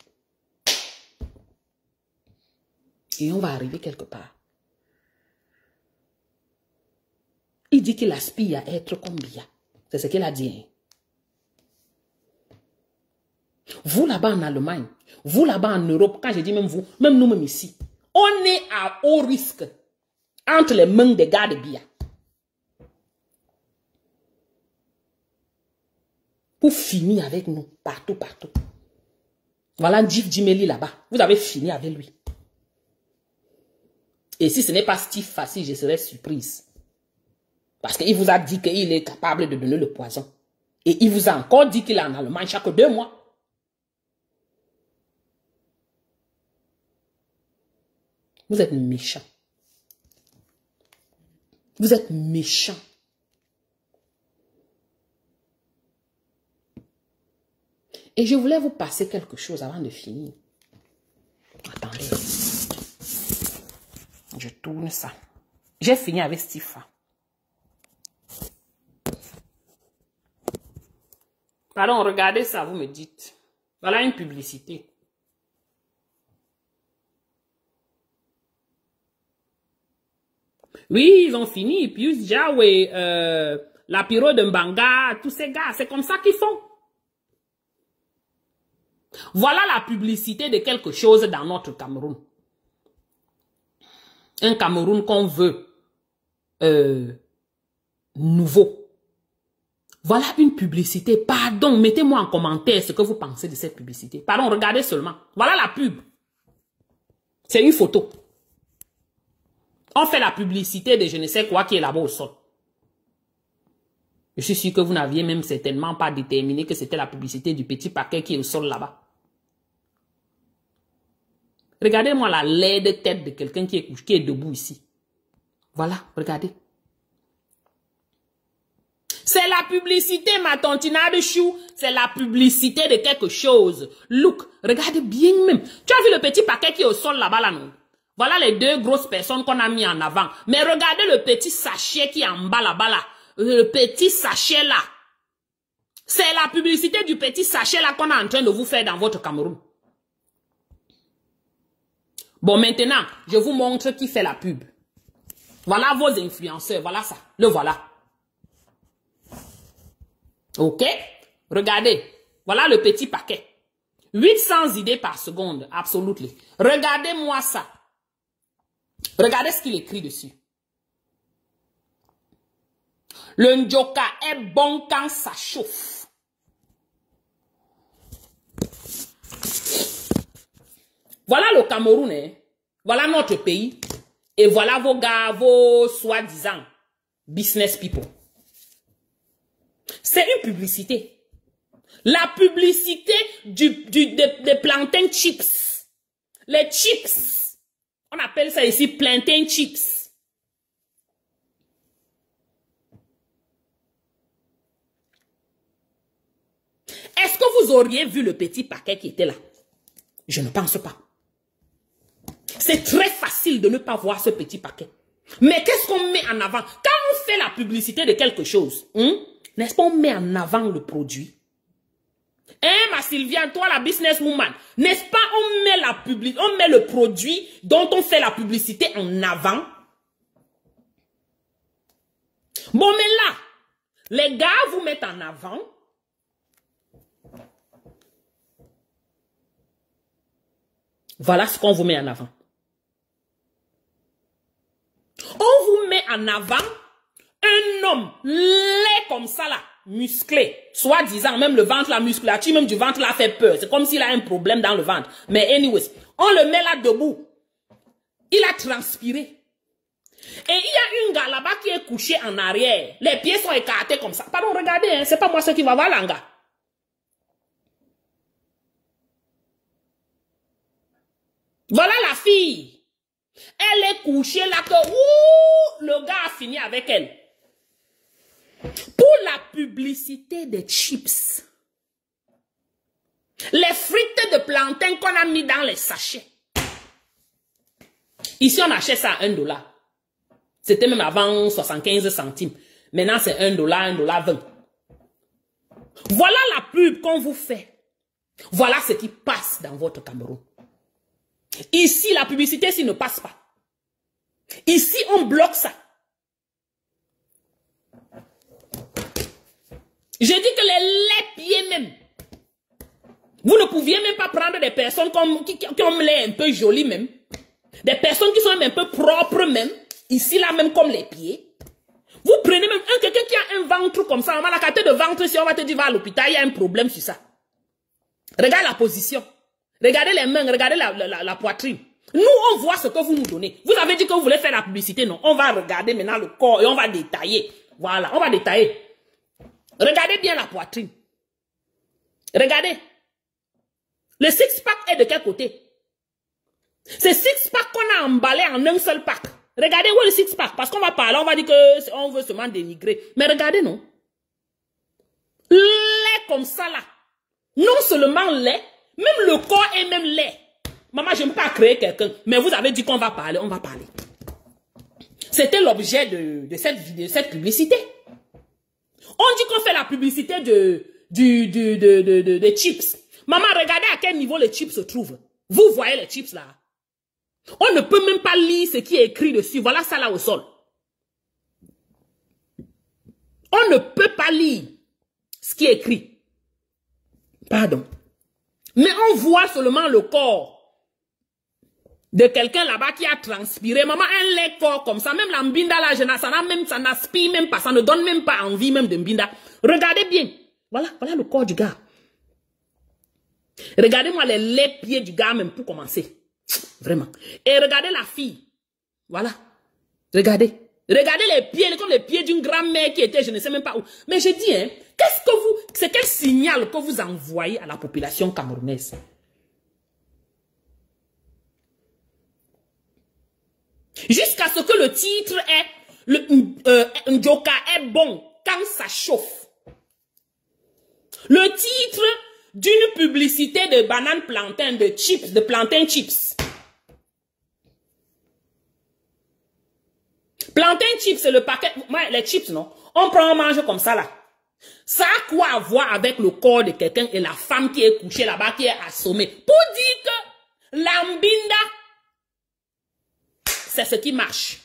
Et on va arriver quelque part. Il dit qu'il aspire à être comme Biya. C'est ce qu'il a dit. Vous là-bas en Allemagne, vous là-bas en Europe, quand je dis même vous, même nous-mêmes ici, on est à haut risque entre les mains des gars de Biya. Pour finir avec nous, partout, partout. Voilà Steve Jimeli là-bas. Vous avez fini avec lui. Et si ce n'est pas Steve Fassi, je serais surprise. Parce qu'il vous a dit qu'il est capable de donner le poison. Et il vous a encore dit qu'il est en Allemagne chaque 2 mois. Vous êtes méchants. Vous êtes méchants. Et je voulais vous passer quelque chose avant de finir. Attendez. Je tourne ça. J'ai fini avec Stifa. Pardon, regardez ça, vous me dites. Voilà une publicité. Oui, ils ont fini. Pius Jawe, la pyro de Mbanga, tous ces gars, c'est comme ça qu'ils font. Voilà la publicité de quelque chose dans notre Cameroun. Un Cameroun qu'on veut nouveau. Voilà une publicité. Pardon, mettez-moi en commentaire ce que vous pensez de cette publicité. Pardon, regardez seulement. Voilà la pub. C'est une photo. On fait la publicité de je ne sais quoi qui est là-bas au sol. Je suis sûr que vous n'aviez même certainement pas déterminé que c'était la publicité du petit paquet qui est au sol là-bas. Regardez-moi la laide tête de quelqu'un qui est debout ici. Voilà, regardez. C'est la publicité, ma tontina de chou. C'est la publicité de quelque chose. Look, regardez bien même. Tu as vu le petit paquet qui est au sol là-bas, là, non? Voilà les deux grosses personnes qu'on a mis en avant. Mais regardez le petit sachet qui est en bas là-bas, là. Le petit sachet là. C'est la publicité du petit sachet là qu'on est en train de vous faire dans votre Cameroun. Bon, maintenant, je vous montre qui fait la pub. Voilà vos influenceurs. Voilà ça. Le voilà. Ok? Regardez. Voilà le petit paquet. 800 idées par seconde. Absolument. Regardez-moi ça. Regardez ce qu'il écrit dessus. Le Njoka est bon quand ça chauffe. Voilà le Cameroun, hein? Voilà notre pays. Et voilà vos gars, vos soi-disant business people. C'est une publicité. La publicité des plantain chips. Les chips. On appelle ça ici plantain chips. Est-ce que vous auriez vu le petit paquet qui était là? Je ne pense pas. C'est très facile de ne pas voir ce petit paquet. Mais qu'est-ce qu'on met en avant? Quand on fait la publicité de quelque chose, n'est-ce pas, on met en avant le produit? Hein, ma Sylviane, toi la businesswoman, n'est-ce pas, on met le produit dont on fait la publicité en avant? Bon, mais là, les gars vous mettent en avant. Voilà ce qu'on vous met en avant. On vous met en avant un homme laid comme ça là, musclé, soi-disant même le ventre, la musculature même du ventre là fait peur. C'est comme s'il a un problème dans le ventre. Mais anyways, on le met là debout. Il a transpiré. Et il y a une gars là-bas qui est couché en arrière. Les pieds sont écartés comme ça. Pardon, regardez, hein, c'est pas moi ce qui va voir là, gars. Voilà la fille. Elle est couchée là que le gars a fini avec elle. Pour la publicité des chips. Les frites de plantain qu'on a mis dans les sachets. Ici, on achète ça à $1. C'était même avant 75 centimes. Maintenant, c'est $1, $1.20. Voilà la pub qu'on vous fait. Voilà ce qui passe dans votre Cameroun. Ici, la publicité, ici, ne passe pas. Ici, on bloque ça. Je dis que les pieds même. Vous ne pouviez même pas prendre des personnes qui ont l'air un peu jolies même. Des personnes qui sont même un peu propres même. Ici, là, même comme les pieds. Vous prenez même quelqu'un qui a un ventre comme ça. On va la carte de ventre, si on va te dire, va à l'hôpital, il y a un problème sur ça. Regarde la position. Regardez les mains, regardez la poitrine. Nous, on voit ce que vous nous donnez. Vous avez dit que vous voulez faire la publicité, non? On va regarder maintenant le corps et on va détailler. Voilà, on va détailler. Regardez bien la poitrine. Regardez. Le six-pack est de quel côté? C'est six-pack qu'on a emballé en un seul pack. Regardez où est le six-pack. Parce qu'on va parler, on va dire que on veut seulement dénigrer. Mais regardez, non? Lait comme ça, là. Non seulement lait, même le corps est même laid. Maman, je ne veux pas créer quelqu'un. Mais vous avez dit qu'on va parler, on va parler. C'était l'objet de cette vidéo, de cette publicité. On dit qu'on fait la publicité des chips. Maman, regardez à quel niveau les chips se trouvent. Vous voyez les chips là. On ne peut même pas lire ce qui est écrit dessus. Voilà ça là au sol. On ne peut pas lire ce qui est écrit. Pardon. Mais on voit seulement le corps de quelqu'un là-bas qui a transpiré. Maman, un lait corps comme ça. Même la mbinda là, ça n'aspire même pas. Ça ne donne même pas envie même de mbinda. Regardez bien. Voilà le corps du gars. Regardez-moi les pieds du gars même pour commencer. Vraiment. Et regardez la fille. Voilà. Regardez. Regardez les pieds, comme les pieds d'une grand-mère qui était, je ne sais même pas où. Mais je dis, hein, c'est quel signal que vous envoyez à la population camerounaise? Parce que le titre est Ndjoka est bon quand ça chauffe. Le titre d'une publicité de banane plantain, de chips, de plantain chips. Plantain chips, c'est le paquet. Les chips, non? On prend, on mange comme ça, là. Ça a quoi à voir avec le corps de quelqu'un et la femme qui est couchée là-bas, qui est assommée? Pour dire que l'ambinda, c'est ce qui marche.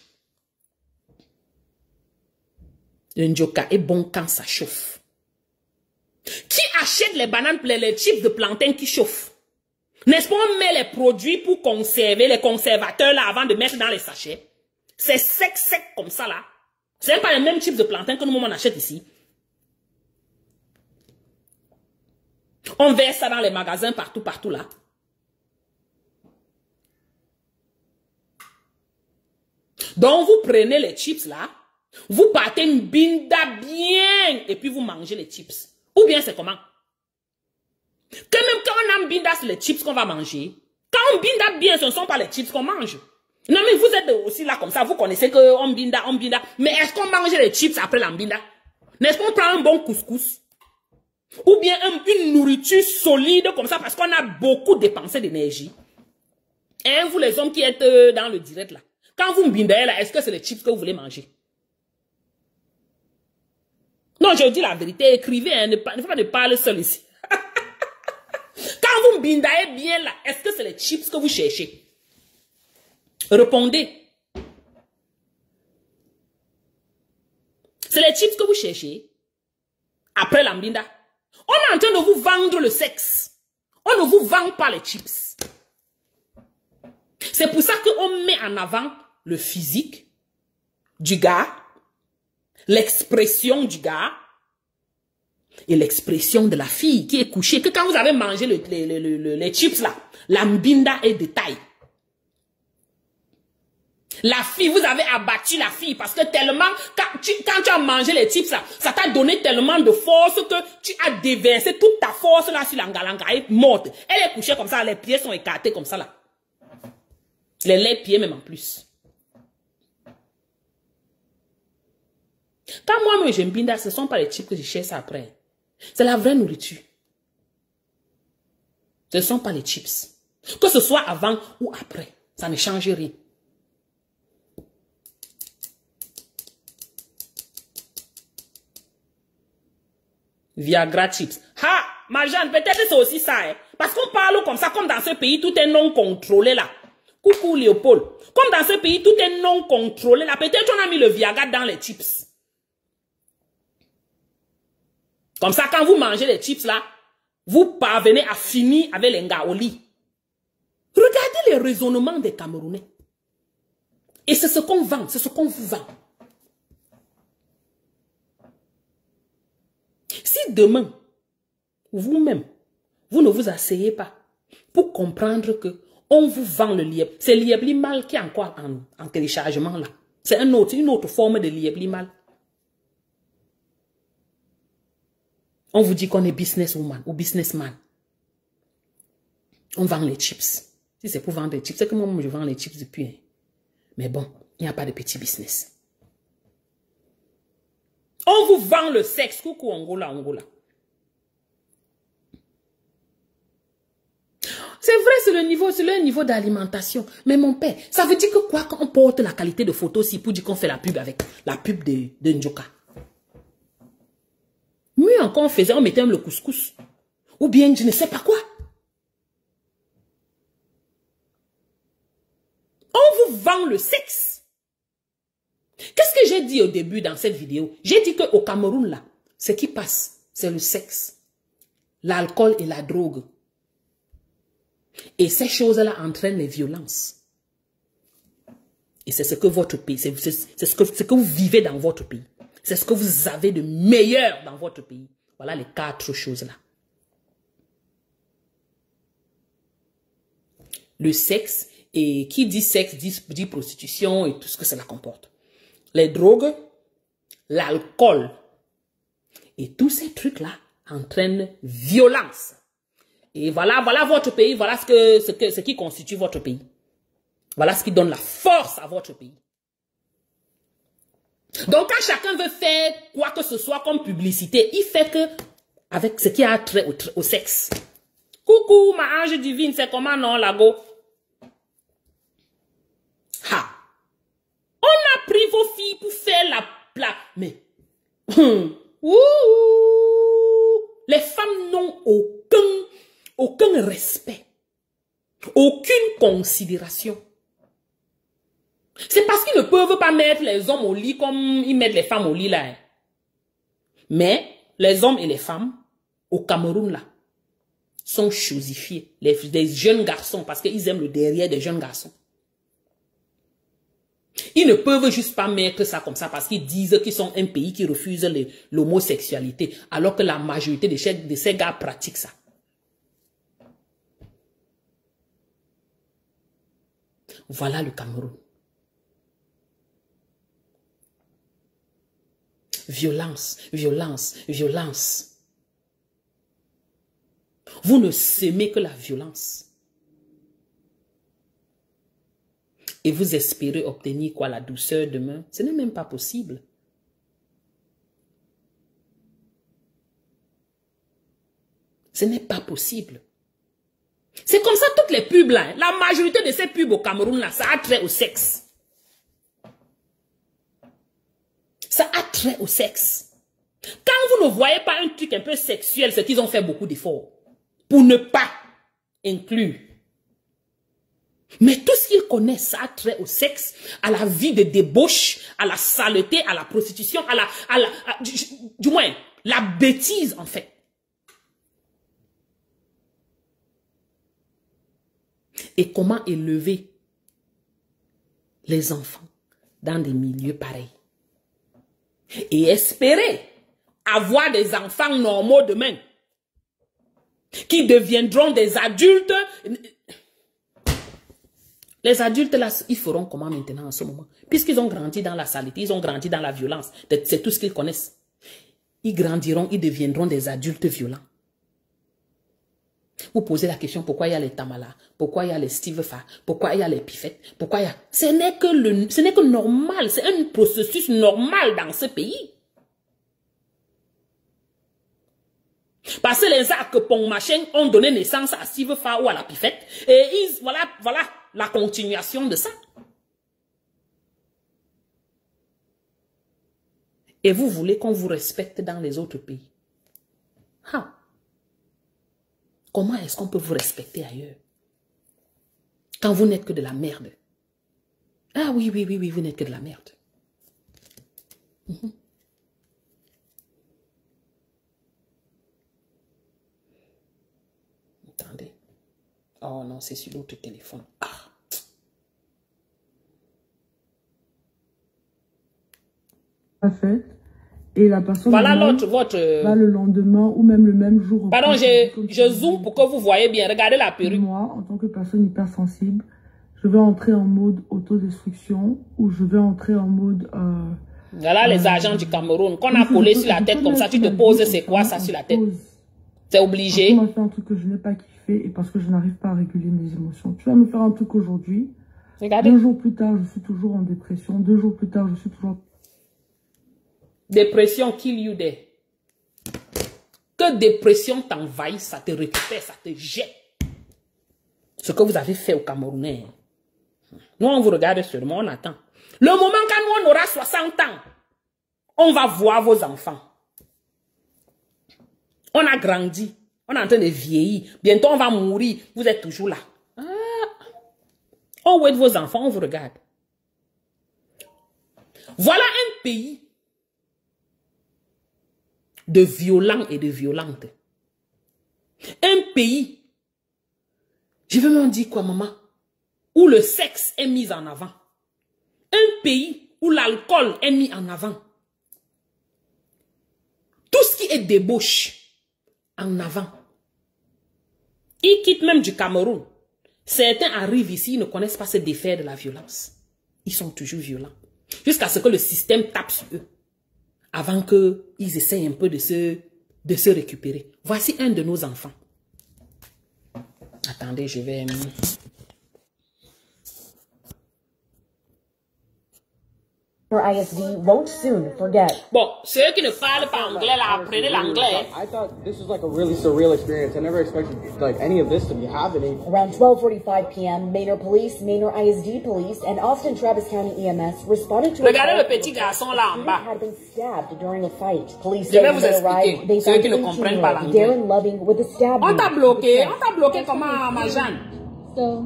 Le Ndjoka est bon quand ça chauffe. Qui achète les bananes, les chips de plantain qui chauffent? N'est-ce pas, on met les produits pour conserver, les conservateurs là, avant de mettre dans les sachets? C'est sec comme ça là. C'est même pas les mêmes chips de plantain que nous, on achète ici. On verse ça dans les magasins partout là. Donc, vous prenez les chips là, vous partez une binda bien, et puis vous mangez les chips. Ou bien c'est comment? Que même quand on a une binda, c'est les chips qu'on va manger. Quand on binda bien, ce ne sont pas les chips qu'on mange. Non, mais vous êtes aussi là comme ça, vous connaissez que on binda. Mais est-ce qu'on mange les chips après la binda? N'est-ce qu'on prend un bon couscous? Ou bien une nourriture solide comme ça, parce qu'on a beaucoup dépensé d'énergie. Et vous les hommes qui êtes dans le direct là, quand vous bindez là, est-ce que c'est les chips que vous voulez manger? Non, je dis la vérité, écrivez, hein, ne faut pas de parler seul ici. Quand vous bindez bien là, est-ce que c'est les chips que vous cherchez? Répondez. C'est les chips que vous cherchez après l'ambinda. On est en train de vous vendre le sexe. On ne vous vend pas les chips. C'est pour ça qu'on met en avant le physique du gars, l'expression du gars et l'expression de la fille qui est couchée. Que quand vous avez mangé les chips là, l'ambinda est de taille. La fille, vous avez abattu la fille parce que tellement, quand tu as mangé les chips là, ça t'a donné tellement de force que tu as déversé toute ta force là sur l'angalanga, elle est morte. Elle est couchée comme ça, les pieds sont écartés comme ça là. Les pieds même en plus. Quand moi j'aime binda, ce ne sont pas les chips que je cherche après. C'est la vraie nourriture. Ce ne sont pas les chips. Que ce soit avant ou après, ça ne change rien. Viagra chips. Ha! Ma Jeanne, peut-être c'est aussi ça, hein? Parce qu'on parle comme ça, comme dans ce pays, tout est non contrôlé là. Coucou Léopold. Comme dans ce pays, tout est non contrôlé là. Peut-être on a mis le Viagra dans les chips. Comme ça, quand vous mangez les chips là, vous parvenez à finir avec les gars au lit. Regardez les raisonnements des Camerounais. Et c'est ce qu'on vend, c'est ce qu'on vous vend. Si demain, vous-même, vous ne vous asseyez pas pour comprendre que on vous vend le lièvre, c'est lièvre qui est encore en téléchargement là. C'est une autre forme de lièvre. On vous dit qu'on est businesswoman ou businessman. On vend les chips. Si c'est pour vendre les chips, c'est que moi je vends les chips depuis. Hein. Mais bon, il n'y a pas de petit business. On vous vend le sexe. Coucou Angola. C'est vrai, c'est le niveau d'alimentation. Mais mon père, ça veut dire que quoi quand on porte la qualité de photo aussi pour dire qu'on fait la pub avec la pub de Ndjoka. Mieux encore on mettait même le couscous. Ou bien je ne sais pas quoi. On vous vend le sexe. Qu'est-ce que j'ai dit au début dans cette vidéo? J'ai dit qu'au Cameroun, là, ce qui passe, c'est le sexe, l'alcool et la drogue. Et ces choses-là entraînent les violences. Et c'est ce que votre pays, c'est ce que vous vivez dans votre pays. C'est ce que vous avez de meilleur dans votre pays. Voilà les 4 choses-là. Le sexe, et qui dit sexe dit prostitution et tout ce que cela comporte. Les drogues, l'alcool et tous ces trucs-là entraînent violence. Et voilà votre pays, voilà ce qui constitue votre pays. Voilà ce qui donne la force à votre pays. Donc, quand chacun veut faire quoi que ce soit comme publicité, il fait que avec ce qui a trait au sexe. Coucou, ma ange divine, c'est comment non, Lago? Ha! On a pris vos filles pour faire la... Mais... les femmes n'ont aucun respect. Aucune considération. C'est parce qu'ils ne peuvent pas mettre les hommes au lit comme ils mettent les femmes au lit là. Hein. Mais les hommes et les femmes au Cameroun là sont chosifiés. Les jeunes garçons parce qu'ils aiment le derrière des jeunes garçons. Ils ne peuvent juste pas mettre ça comme ça parce qu'ils disent qu'ils sont un pays qui refuse l'homosexualité alors que la majorité de ces gars pratiquent ça. Voilà le Cameroun. Violence, violence, violence. Vous ne semez que la violence. Et vous espérez obtenir quoi, la douceur demain? Ce n'est même pas possible. Ce n'est pas possible. C'est comme ça toutes les pubs là. La majorité de ces pubs au Cameroun là, ça a trait au sexe. Ça a trait au sexe. Quand vous ne voyez pas un truc un peu sexuel, c'est qu'ils ont fait beaucoup d'efforts pour ne pas inclure. Mais tout ce qu'ils connaissent, ça a trait au sexe, à la vie de débauche, à la saleté, à la prostitution, du moins, la bêtise en fait. Et comment élever les enfants dans des milieux pareils. Et espérer avoir des enfants normaux demain qui deviendront des adultes. Les adultes là, ils feront comment maintenant en ce moment? Puisqu'ils ont grandi dans la saleté, ils ont grandi dans la violence. C'est tout ce qu'ils connaissent. Ils grandiront, ils deviendront des adultes violents. Vous posez la question, pourquoi il y a les Tamala? Pourquoi il y a les Steve Fa? Pourquoi il y a les Pifettes? Pourquoi il y a... Ce n'est que normal. C'est un processus normal dans ce pays. Parce que les arcs Pong Machin ont donné naissance à Steve Fa ou à la Pifette. Et voilà la continuation de ça. Et vous voulez qu'on vous respecte dans les autres pays? Ah. Comment est-ce qu'on peut vous respecter ailleurs? Quand vous n'êtes que de la merde. Ah oui, vous n'êtes que de la merde. Attendez. Oh non, c'est sur l'autre téléphone. Ah. Fait. Et la personne voilà l'autre, votre... le lendemain ou même le même jour. Pardon, je zoome pour que vous voyez bien. Regardez la perruque. Moi, en tant que personne hypersensible, je vais entrer en mode autodestruction ou je vais entrer en mode... voilà les agents du Cameroun. Qu'on a collé sur la tête comme ça, tu te poses, c'est quoi ça sur la tête? C'est obligé. Tu m'as fait un truc que je n'ai pas kiffé et parce que je n'arrive pas à réguler mes émotions. Tu vas me faire un truc aujourd'hui. Regardez. 2 jours plus tard, je suis toujours en dépression. 2 jours plus tard, je suis toujours... Dépression kill you there. Que dépression t'envahisse, ça te récupère, ça te jette. Ce que vous avez fait aux Camerounais. Nous, on vous regarde seulement, on attend. Le moment quand nous, on aura 60 ans, on va voir vos enfants. On a grandi. On est en train de vieillir. Bientôt, on va mourir. Vous êtes toujours là. Ah. On voit vos enfants, on vous regarde. Voilà un pays de violents et de violentes. Un pays, je vais même dire quoi, maman, où le sexe est mis en avant. Un pays où l'alcool est mis en avant. Tout ce qui est débauche, en avant. Ils quittent même du Cameroun. Certains arrivent ici, ils ne connaissent pas se défaire de la violence. Ils sont toujours violents. Jusqu'à ce que le système tape sur eux. Avant qu'ils essayent un peu de se récupérer. Voici un de nos enfants. Attendez, je vais... ISD won't soon forget. Bon, ceux qui ne parlent pas anglais, là, apprenez l'anglais. I thought this was like a really surreal experience. I never expected like any of this to be happening. Around 12:45 p.m., Manor Police, Manor ISD Police, and Austin Travis County EMS responded to Regardez le petit garçon là en bas. had been stabbed during a fight. Police Je vais said vous when they arrived, they expliquer, ceux found qui ne comprennent pas 18-year-old l'anglais. Darren Loving with a stab On t'a wound. bloqué comment, ma Jeanne? So,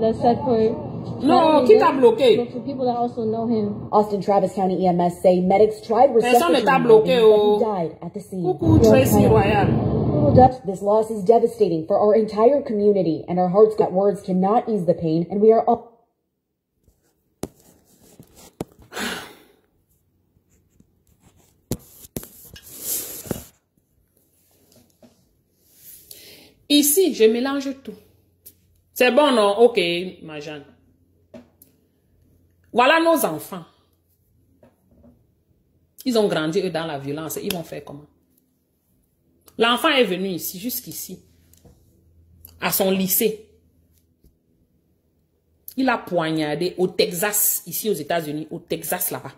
that's sad for... Non, qui t'a bloqué? But for people that also know him. Austin Travis County EMS say medics tried Personne ne t'a resuscitating bloqué, Loving, but he died at the scene. Coucou, Tracy Royal. This loss is devastating for our entire community, and our hearts got words cannot ease the pain, and we are up. Ici, je mélange tout. C'est bon, non? Ok, ma Jeanne. Voilà nos enfants. Ils ont grandi, eux, dans la violence. Ils vont faire comment? L'enfant est venu ici, jusqu'ici, à son lycée. Il a poignardé au Texas, ici aux États-Unis, au Texas, là-bas.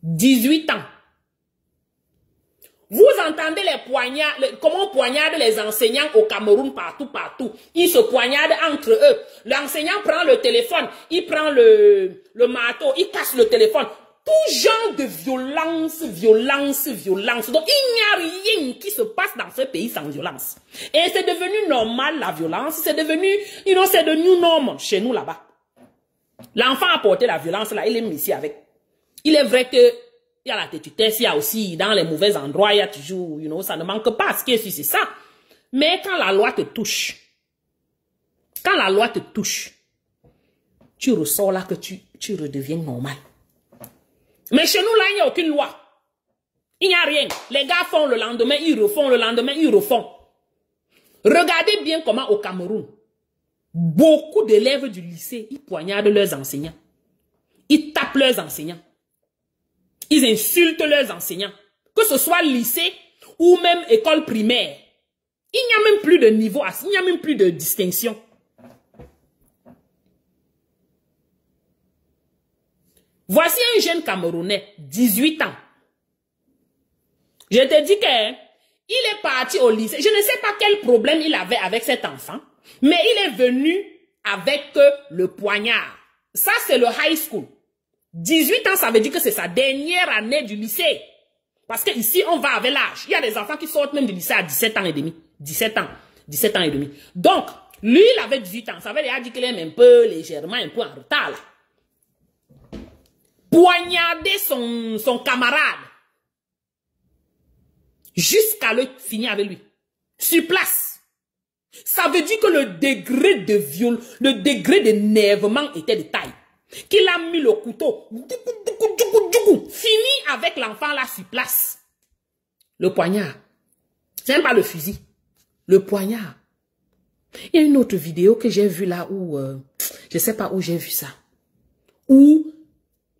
18 ans. Vous entendez les poignards, comment on poignarde les enseignants au Cameroun, partout. Ils se poignardent entre eux. L'enseignant prend le téléphone, il prend le marteau, il casse le téléphone. Tout genre de violence. Donc, il n'y a rien qui se passe dans ce pays sans violence. Et c'est devenu normal, la violence. C'est devenu, c'est de new normal chez nous là-bas. L'enfant a porté la violence là, il est mis ici avec. Il est vrai que il y a la têtutesse, il y a aussi dans les mauvais endroits, il y a toujours, ça ne manque pas. Ce qui est sûr, c'est ça. Mais quand la loi te touche, tu ressors là que tu redeviens normal. Mais chez nous, là, il n'y a aucune loi. Il n'y a rien. Les gars font le lendemain, ils refont, le lendemain, ils refont. Regardez bien comment au Cameroun, beaucoup d'élèves du lycée, ils poignardent leurs enseignants. Ils tapent leurs enseignants. Ils insultent leurs enseignants. Que ce soit lycée ou même école primaire. Il n'y a même plus de niveau, il n'y a même plus de distinction. Voici un jeune Camerounais, 18 ans. Je te dis qu'il est parti au lycée. Je ne sais pas quel problème il avait avec cet enfant, mais il est venu avec le poignard. Ça, c'est le high school. 18 ans, ça veut dire que c'est sa dernière année du lycée. Parce que ici, on va avec l'âge. Il y a des enfants qui sortent même du lycée à 17 ans et demi. 17 ans et demi. Donc, lui, il avait 18 ans. Ça veut dire qu'il est un peu légèrement, un peu en retard, là. Poignarder son camarade. Jusqu'à le finir avec lui. Sur place. Ça veut dire que le degré de viol, le degré d'énervement était de taille. Qu'il a mis le couteau, fini avec l'enfant là sur place. Le poignard. C'est même pas le fusil. Le poignard. Il y a une autre vidéo que j'ai vue là où, je sais pas où j'ai vu ça. Où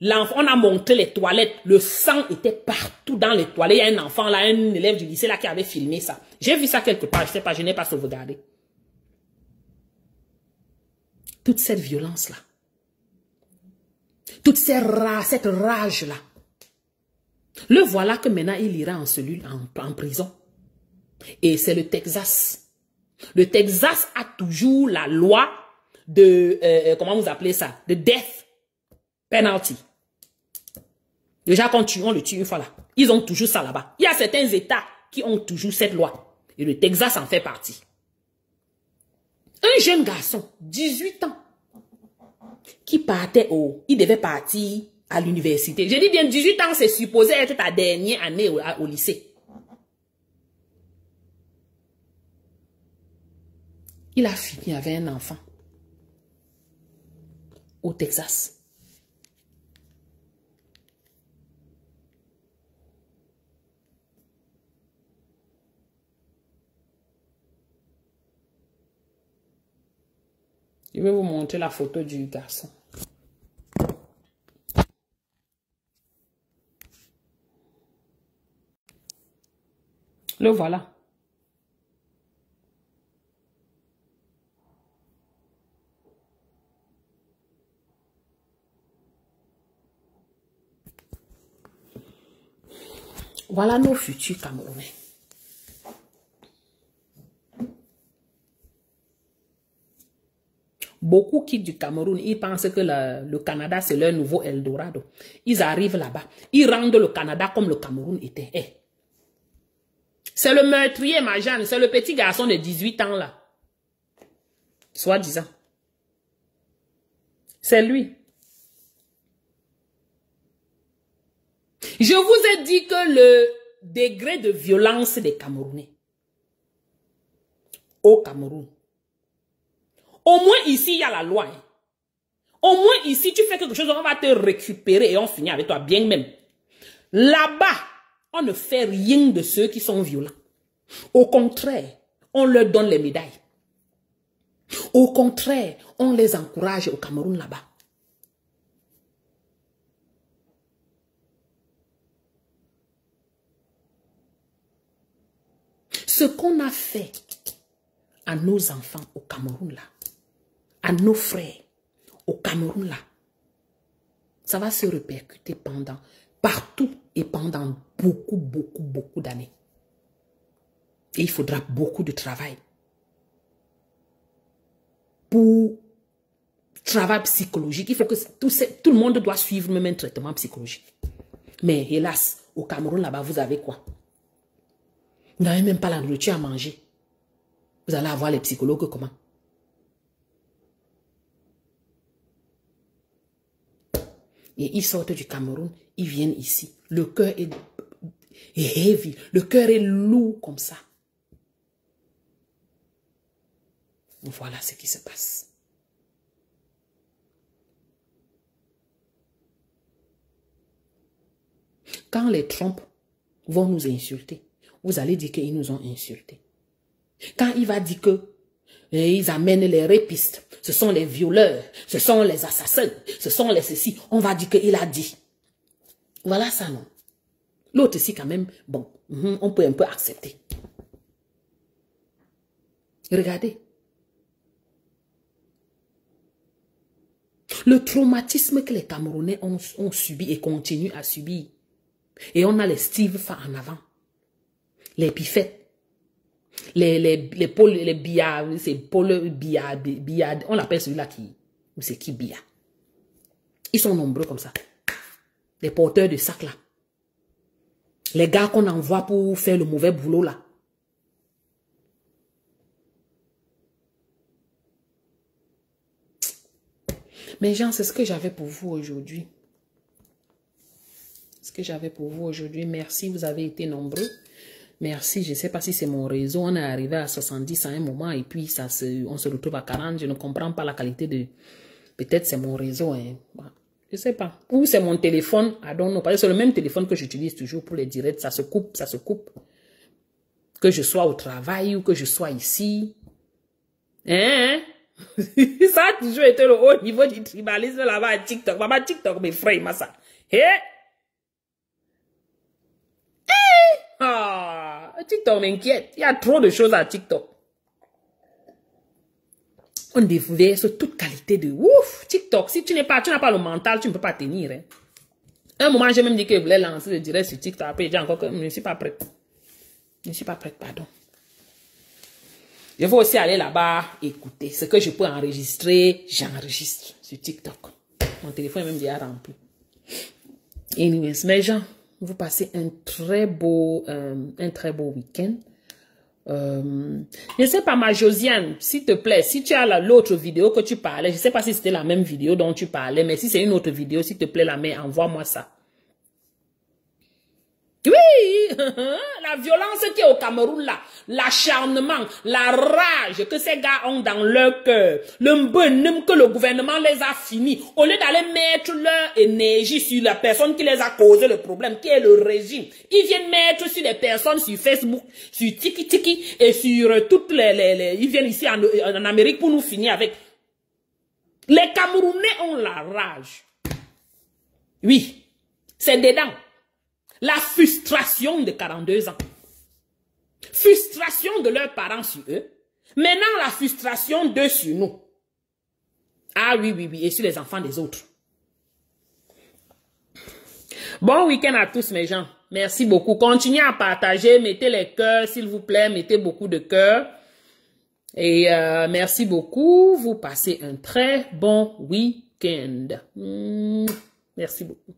l'enfant, on a montré les toilettes, le sang était partout dans les toilettes. Il y a un enfant là, un élève du lycée là qui avait filmé ça. J'ai vu ça quelque part, je sais pas, je n'ai pas sauvegardé. Toute cette violence là. Toute cette rage-là. Le voilà que maintenant, il ira en cellule, en prison. Et c'est le Texas. Le Texas a toujours la loi de, comment vous appelez ça? De death penalty. Déjà, quand on le tue une fois là, ils ont toujours ça là-bas. Il y a certains États qui ont toujours cette loi. Et le Texas en fait partie. Un jeune garçon, 18 ans, qui partait il devait partir à l'université. Je dis bien 18 ans, c'est supposé être ta dernière année au lycée. Il a fini avec un enfant au Texas. Je vais vous montrer la photo du garçon. Le voilà. Voilà nos futurs Camerounais. Beaucoup quittent du Cameroun, ils pensent que le Canada, c'est leur nouveau Eldorado. Ils arrivent là-bas, ils rendent le Canada comme le Cameroun était. Hey. C'est le meurtrier, ma Jeanne, c'est le petit garçon de 18 ans là. Soi-disant. C'est lui. Je vous ai dit que le degré de violence des Camerounais au Cameroun, au moins ici, il y a la loi. Hein. Au moins ici, tu fais quelque chose, on va te récupérer et on finit avec toi, bien même. Là-bas, on ne fait rien de ceux qui sont violents. Au contraire, on leur donne les médailles. Au contraire, on les encourage au Cameroun là-bas. Ce qu'on a fait à nos enfants au Cameroun là, à nos frères au Cameroun là, ça va se répercuter partout et pendant beaucoup d'années. Et il faudra beaucoup de travail pour travail psychologique. Il faut que tout le monde doit suivre même un traitement psychologique. Mais hélas, au Cameroun là-bas, vous avez quoi? Vous n'avez même pas la nourriture à manger. Vous allez avoir les psychologues comment? Et ils sortent du Cameroun, ils viennent ici. Le cœur est heavy, le cœur est lourd comme ça. Voilà ce qui se passe. Quand les Trump vont nous insulter, vous allez dire qu'ils nous ont insultés. Quand il va dire que ils amènent les rapistes, ce sont les violeurs, ce sont les assassins, ce sont les ceci, on va dire qu'il a dit. Voilà ça, non? L'autre ici, quand même, bon, on peut un peu accepter. Regardez. Le traumatisme que les Camerounais ont subi et continuent à subir. Et on a les Steve Fa en avant. Les Pifettes. Les pôles, les billards, c'est pôles billards, on appelle celui-là qui, ou c'est qui billard. Ils sont nombreux comme ça. Les porteurs de sacs là. Les gars qu'on envoie pour faire le mauvais boulot là. Mais gens, c'est ce que j'avais pour vous aujourd'hui. Ce que j'avais pour vous aujourd'hui. Merci, vous avez été nombreux. Merci, je ne sais pas si c'est mon réseau. On est arrivé à 70 à un moment et puis on se retrouve à 40. Je ne comprends pas la qualité de... Peut-être c'est mon réseau. Hein. Je ne sais pas. Ou c'est mon téléphone. I don't know. Parce que c'est le même téléphone que j'utilise toujours pour les directs. Ça se coupe, ça se coupe. Que je sois au travail ou que je sois ici. Hein? Ça a toujours été le haut niveau du tribalisme là-bas à TikTok. Maman, TikTok, mes frères, ma ça. Ah, TikTok m'inquiète. Il y a trop de choses à TikTok. On déverse toute qualité de ouf. TikTok, si tu n'as pas le mental, tu ne peux pas tenir. Hein. Un moment, j'ai même dit que je voulais lancer le direct sur TikTok. Après, j'ai encore que je ne suis pas prête. Je ne suis pas prête, pardon. Je vais aussi aller là-bas écouter. Ce que je peux enregistrer, j'enregistre sur TikTok. Mon téléphone est même déjà rempli. Anyways, mes gens, vous passez un très beau week-end. Je ne sais pas, ma Josiane, s'il te plaît, si tu as l'autre vidéo que tu parlais, je ne sais pas si c'était la même vidéo dont tu parlais, mais si c'est une autre vidéo, s'il te plaît, envoie-moi ça. Oui, la violence qui est au Cameroun là, l'acharnement, la rage que ces gars ont dans leur cœur, le bonhomme que le gouvernement les a finis, au lieu d'aller mettre leur énergie sur la personne qui les a causé le problème, qui est le régime, ils viennent mettre sur les personnes sur Facebook, sur Tiki et sur toutes ils viennent ici en Amérique pour nous finir avec. Les Camerounais ont la rage. Oui, c'est dedans. La frustration de 42 ans. Frustration de leurs parents sur eux. Maintenant, la frustration d'eux sur nous. Ah oui, oui, oui. Et sur les enfants des autres. Bon week-end à tous, mes gens. Merci beaucoup. Continuez à partager. Mettez les cœurs, s'il vous plaît. Mettez beaucoup de cœurs. Et merci beaucoup. Vous passez un très bon week-end. Merci beaucoup.